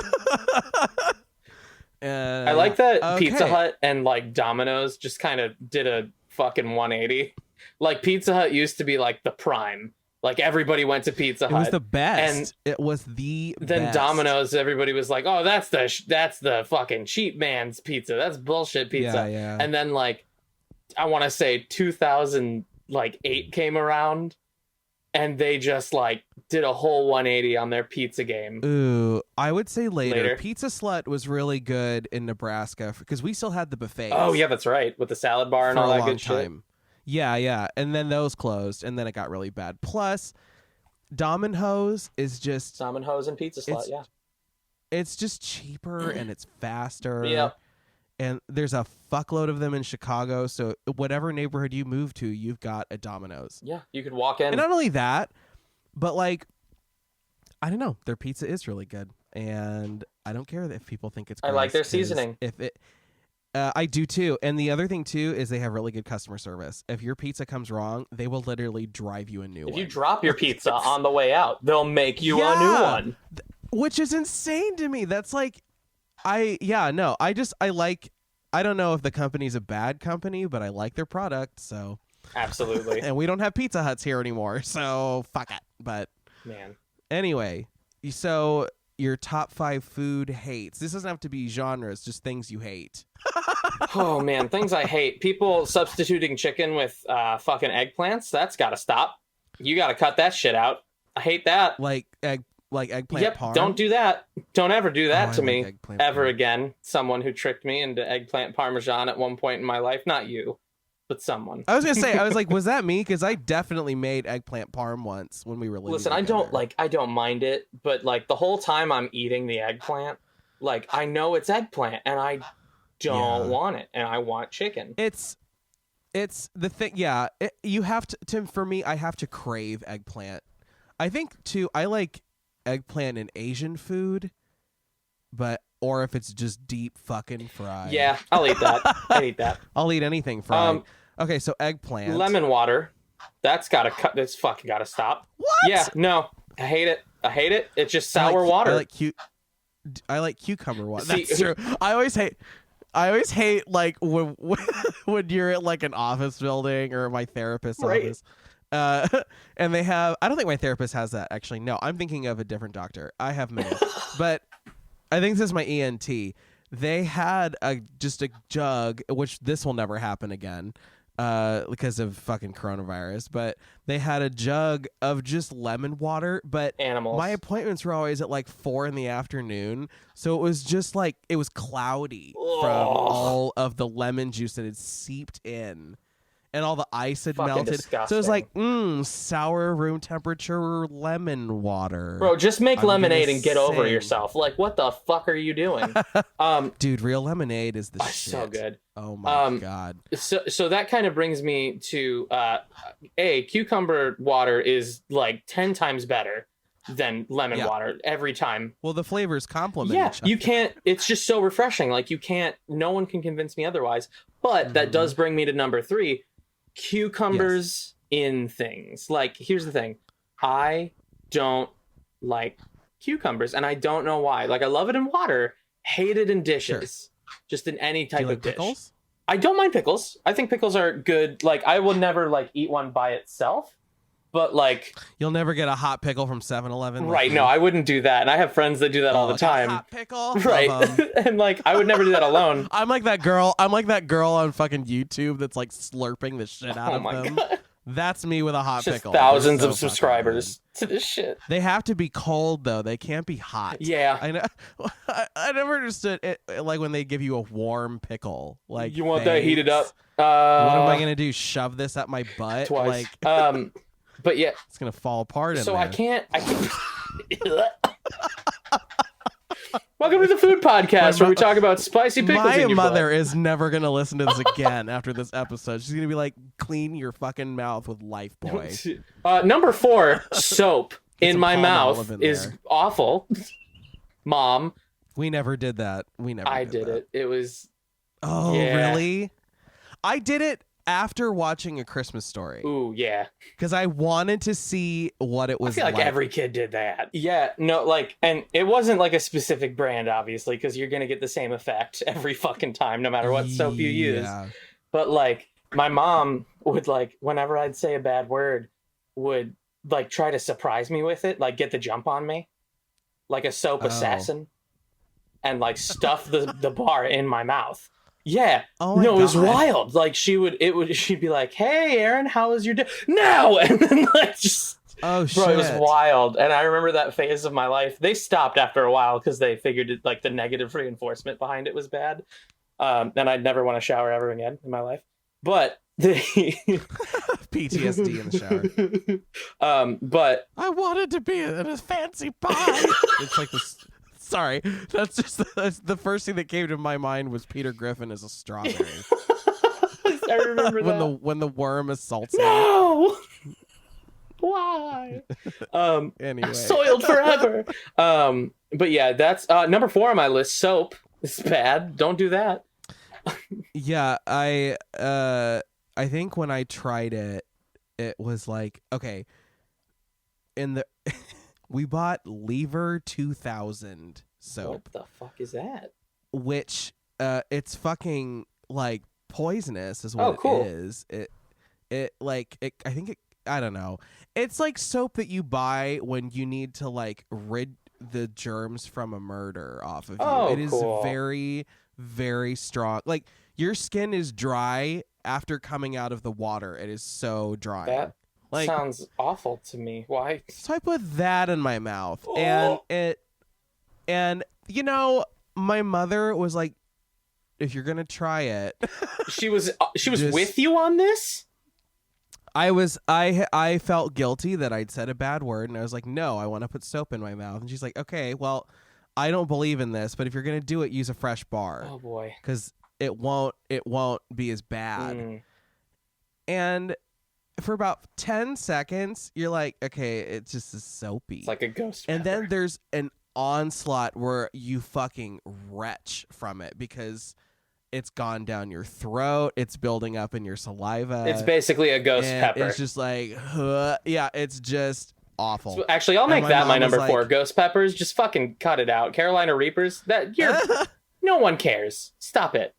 I like that Pizza Hut and like Domino's just kind of did a fucking 180. Like Pizza Hut used to be like the prime. Like everybody went to Pizza Hut. It was the best. And it was the then best. Domino's, everybody was like, "Oh, that's the fucking cheap man's pizza. That's bullshit pizza." Yeah. And then like I want to say 2008 came around, and they just like did a whole 180 on their pizza game. Ooh, I would say later. Pizza Slut was really good in Nebraska because we still had the buffets. Oh yeah, that's right, with the salad bar and all that good shit. Yeah, and then those closed, and then it got really bad. Plus, Domino's is just Domino's and Pizza Slut. It's just cheaper and it's faster. Yeah. And there's a fuckload of them in Chicago, so whatever neighborhood you move to, you've got a Domino's. Yeah, you could walk in. And not only that, but like, I don't know, their pizza is really good, and I don't care if people think it's gross. I like their seasoning. I do too. And the other thing too is they have really good customer service. If your pizza comes wrong, they will literally drive you a new one. If you drop your pizza on the way out, they'll make you a new one. Which is insane to me. That's like, I don't know if the company's a bad company, but I like their product, so. Absolutely. And we don't have Pizza Huts here anymore, so fuck it. But man. Anyway, so your top 5 food hates. This doesn't have to be genres, just things you hate. Oh man, things I hate. People substituting chicken with fucking eggplants. That's got to stop. You got to cut that shit out. I hate that. Like eggplant parm? Don't do that. Don't ever do that to me ever parm. Again. Someone who tricked me into eggplant parmesan at one point in my life. Not you, but someone. I was gonna say, I was like, was that me? Because I definitely made eggplant parm once when we were living Listen, together. I don't mind it, but like the whole time I'm eating the eggplant, like I know it's eggplant and I don't want it, and I want chicken. It's the thing. Yeah, you have to. For me, I have to crave eggplant. I think too. I like eggplant in Asian food, or if it's just deep fucking fried. Yeah, I'll eat that. I eat that. I'll eat anything fried. Okay, so eggplant. Lemon water. That's gotta cut. That's fucking gotta stop. What? Yeah, no, I hate it. It's just sour water. I like cucumber water. That's true. I always hate like when you're at like an office building or my therapist's office. And they have, I don't think my therapist has that actually. No, I'm thinking of a different doctor. I have many, but I think this is my ENT. They had just a jug, which this will never happen again because of fucking coronavirus, but they had a jug of just lemon water, but animals. My appointments were always at like 4 p.m. So it was just like, it was cloudy from all of the lemon juice that had seeped in. And all the ice had melted. Disgusting. So it was like, sour room temperature lemon water. Bro, just make lemonade and get over yourself. Like, what the fuck are you doing? Dude, real lemonade is the shit. So good. Oh my God. So that kind of brings me to, cucumber water is like 10 times better than lemon water every time. Well, the flavors complement each other. You can't, it's just so refreshing. Like no one can convince me otherwise. But that does bring me to number 3. Cucumbers in things. Like, here's the thing. I don't like cucumbers, and I don't know why. Like, I love it in water, hate it in dishes, just in any type of dish. Pickles? I don't mind pickles. I think pickles are good. Like, I will never like eat one by itself, but like, you'll never get a hot pickle from 7-Eleven. Right? No, I wouldn't do that. And I have friends that do that all the time. Hot pickle, right? And like, I would never do that alone. I'm like that girl on fucking YouTube that's like slurping the shit out of them. God. That's me with a hot pickle. Thousands of subscribers to this shit. They have to be cold though. They can't be hot. Yeah, I know. I never understood it. Like when they give you a warm pickle, like you want that heated up. What am I gonna do? Shove this up my butt? Twice. Like, but yeah, it's gonna fall apart. So there. I can't. Welcome to the food podcast where we talk about spicy pickles. My mother is never gonna listen to this again after this episode. She's gonna be like, "Clean your fucking mouth with Lifebuoy." Number 4, soap in my mouth is awful. Mom, we never did that. I did it. It was. Oh, really? I did it after watching A Christmas Story. Ooh, yeah. Because I wanted to see what it was like. I feel like every kid did that. Yeah, no, like, and it wasn't like a specific brand, obviously, because you're going to get the same effect every fucking time, no matter what soap you use. But, like, my mom would, like, whenever I'd say a bad word, would, like, try to surprise me with it, like, get the jump on me. Like a soap assassin. And, like, stuff the bar in my mouth. Yeah. Oh my God. It was wild. Like she'd be like, "Hey, Aaron, how was your day?" No, and then like just shit. Bro, it was wild. And I remember that phase of my life. They stopped after a while because they figured it, like the negative reinforcement behind it was bad. And I'd never want to shower ever again in my life. But PTSD in the shower. But I wanted to be in a fancy pie. It's like this. Sorry, that's the first thing that came to my mind was Peter Griffin as a strawberry. I remember that. when the worm assaults him. No! Why? Anyway. Soiled forever. But yeah, that's number 4 on my list. Soap. It's bad. Don't do that. Yeah, I think when I tried it, it was like, okay, in the we bought Lever 2000 soap. What the fuck is that? Which it's fucking like poisonous is what cool. it is. I think it, I don't know. It's like soap that you buy when you need to like rid the germs from a murder off of you. It is cool. very, very strong. Like your skin is dry after coming out of the water. It is so dry. That like, sounds awful to me. Why? So I put that in my mouth, and you know, my mother was like, "If you're gonna try it," she was with you on this. I felt guilty that I'd said a bad word, and I was like, "No, I want to put soap in my mouth." And she's like, "Okay, well, I don't believe in this, but if you're gonna do it, use a fresh bar." Oh boy, because it won't be as bad. And for about 10 seconds, you're like, "Okay, it's just soapy." It's like a ghost and pepper. Then there's an onslaught where you fucking retch from it because it's gone down your throat, it's building up in your saliva. It's basically a ghost pepper. It's just like, yeah, it's just awful. So actually, I'll make that my number 4. Ghost peppers, just fucking cut it out. Carolina Reapers, no one cares. Stop it.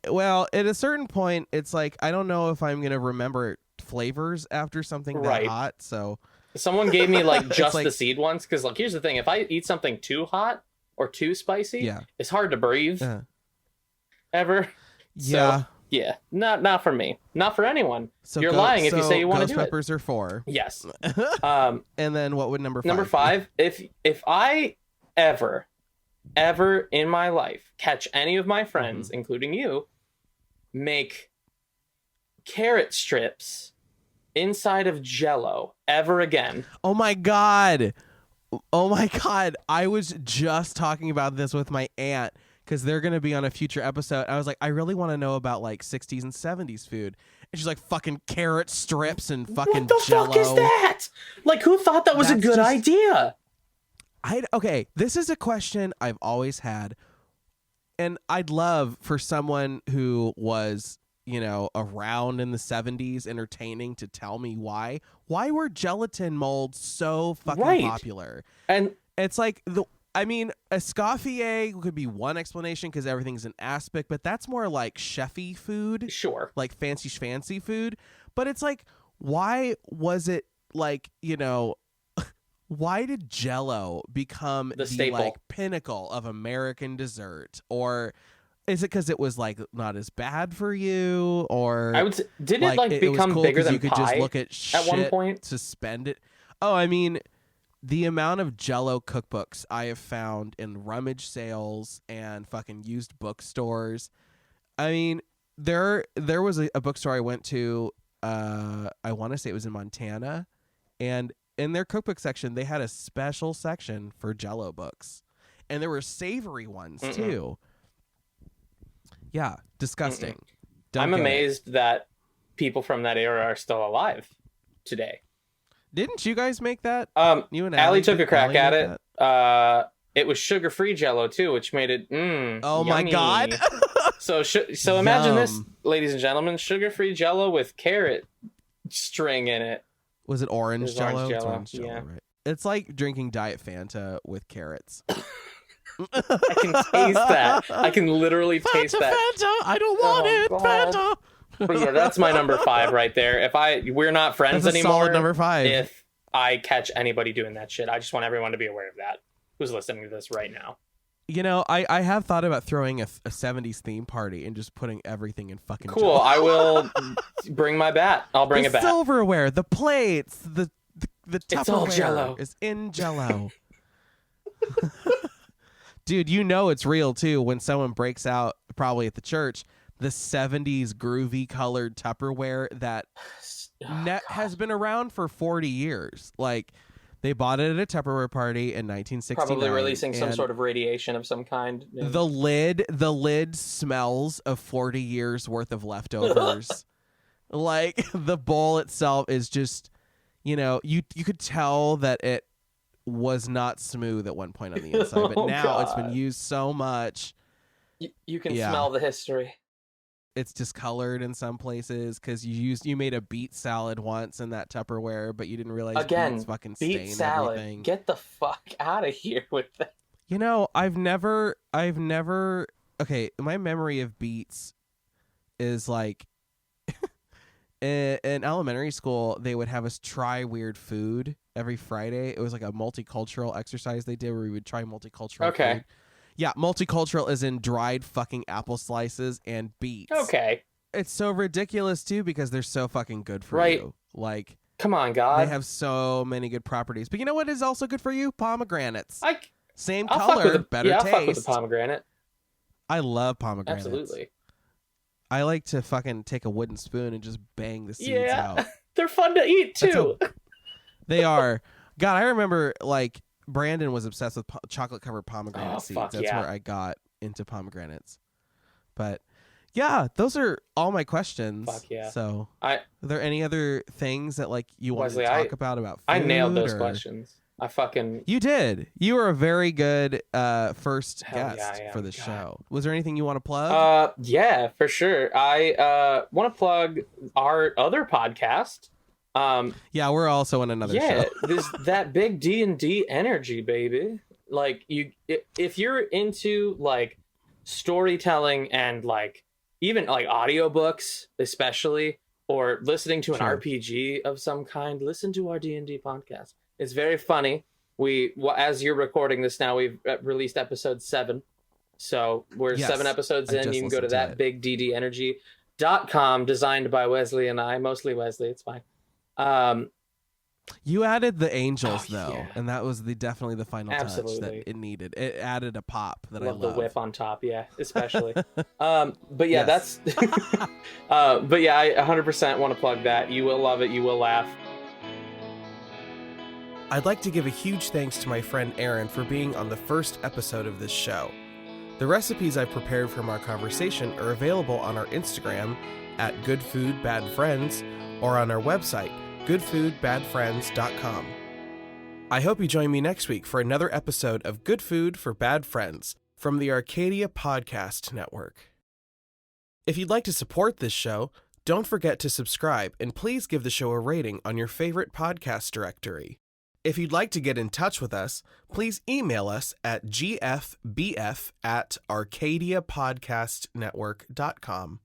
Well, at a certain point, it's like I don't know if I'm gonna remember flavors after something that hot. So someone gave me like just like, the seed ones because like here's the thing: if I eat something too hot or too spicy, it's hard to breathe. Ever. Yeah. So, yeah. Not for me. Not for anyone. So you're lying if you say you want to do it. Ghost peppers are 4. Yes. And then what would number 5? Number 5. If I ever in my life catch any of my friends, including you, make carrot strips inside of Jell-O ever again. Oh my god. I was just talking about this with my aunt because they're going to be on a future episode. I was like, I really want to know about like 60s and 70s food. And she's like, fucking carrot strips and fucking Jell-O. What the fuck is that? Like, who thought that was a good idea? Okay, this is a question I've always had. And I'd love for someone who was, you know, around in the 70s entertaining to tell me why. Why were gelatin molds so fucking popular? And it's like Escoffier could be one explanation because everything's an aspic, but that's more like chefy food. Sure. Like fancy food. But it's like, why was it like, you know, why did Jell-O become the like pinnacle of American dessert? Or is it because it was like not as bad for you? Or did it like become cool bigger than you could pie just look at shit one point? Suspend it. Oh, I mean, the amount of Jell-O cookbooks I have found in rummage sales and fucking used bookstores. I mean, there was a bookstore I went to. I want to say it was in Montana, and in their cookbook section, they had a special section for Jell-O books, and there were savory ones too. Yeah, disgusting. I'm amazed that people from that era are still alive today. Didn't you guys make that? You and Allie took a crack at it. It was sugar-free Jell-O too, which made it oh my god. So imagine this, ladies and gentlemen, sugar-free Jell-O with carrot string in it. Was it orange Jell-O? It's orange Jell-O, yeah. Right? It's like drinking Diet Fanta with carrots. I can taste that. I can literally taste that. Fanta, I don't want it. God. Fanta. But yeah, that's my number 5 right there. We're not friends that's anymore. Solid number 5. If I catch anybody doing that shit, I just want everyone to be aware of that. Who's listening to this right now? You know, I have thought about throwing a 70s theme party and just putting everything in fucking cool. Jell-O. I will bring my bat. I'll bring a bat. The silverware, the plates, the it's all Tupperware Jell-O. is in Jell-O. Dude, you know it's real too when someone breaks out, probably at the church, the 70s groovy colored Tupperware that has been around for 40 years. Like, they bought it at a Tupperware party in 1969. Probably releasing some sort of radiation of some kind. Yeah. The lid smells of 40 years worth of leftovers. Like, the bowl itself is just, you know, you could tell that it was not smooth at one point on the inside, but now it's been used so much You can smell the history. It's discolored in some places because you made a beet salad once in that Tupperware, but you didn't realize beets fucking stain salad. Everything. Get the fuck out of here with that. You know, I've never. Okay, my memory of beets is like in elementary school they would have us try weird food every Friday. It was like a multicultural exercise they did where we would try multicultural food. Yeah, multicultural is in dried fucking apple slices and beets. Okay. It's so ridiculous, too, because they're so fucking good for you. Like, come on, God. They have so many good properties. But you know what is also good for you? Pomegranates. Same I'll color, better taste. I'll fuck with the pomegranate. I love pomegranates. Absolutely. I like to fucking take a wooden spoon and just bang the seeds out. They're fun to eat, too. They are. God, I remember, like, Brandon was obsessed with chocolate-covered pomegranate seeds. That's where I got into pomegranates. But, yeah, those are all my questions. Fuck yeah. So, are there any other things that, like, you wanted to talk about food? I nailed those questions. You did. You were a very good first guest for the show. Was there anything you want to plug? Yeah, for sure. I want to plug our other podcast. Yeah, we're also in another show. There's that big D&D energy, baby. Like, if you're into like storytelling and like even like audiobooks, especially, or listening to an RPG of some kind, listen to our D&D podcast. It's very funny. As you're recording this now, we've released episode 7. So we're 7 episodes in. You can go to thatbigddenergy.com, designed by Wesley and I, mostly Wesley. It's fine. You added the angels and that was definitely the final touch that it needed. It added a pop that I love. The whip on top, especially. But yeah, that's. But yeah, I 100% want to plug that. You will love it. You will laugh. I'd like to give a huge thanks to my friend Aaron for being on the first episode of this show. The recipes I've prepared from our conversation are available on our Instagram at goodfoodbadfriends or on our website, goodfoodbadfriends.com. I hope you join me next week for another episode of Good Food for Bad Friends from the Arcadia Podcast Network. If you'd like to support this show, don't forget to subscribe and please give the show a rating on your favorite podcast directory. If you'd like to get in touch with us, please email us at gfbf@arcadiapodcastnetwork.com.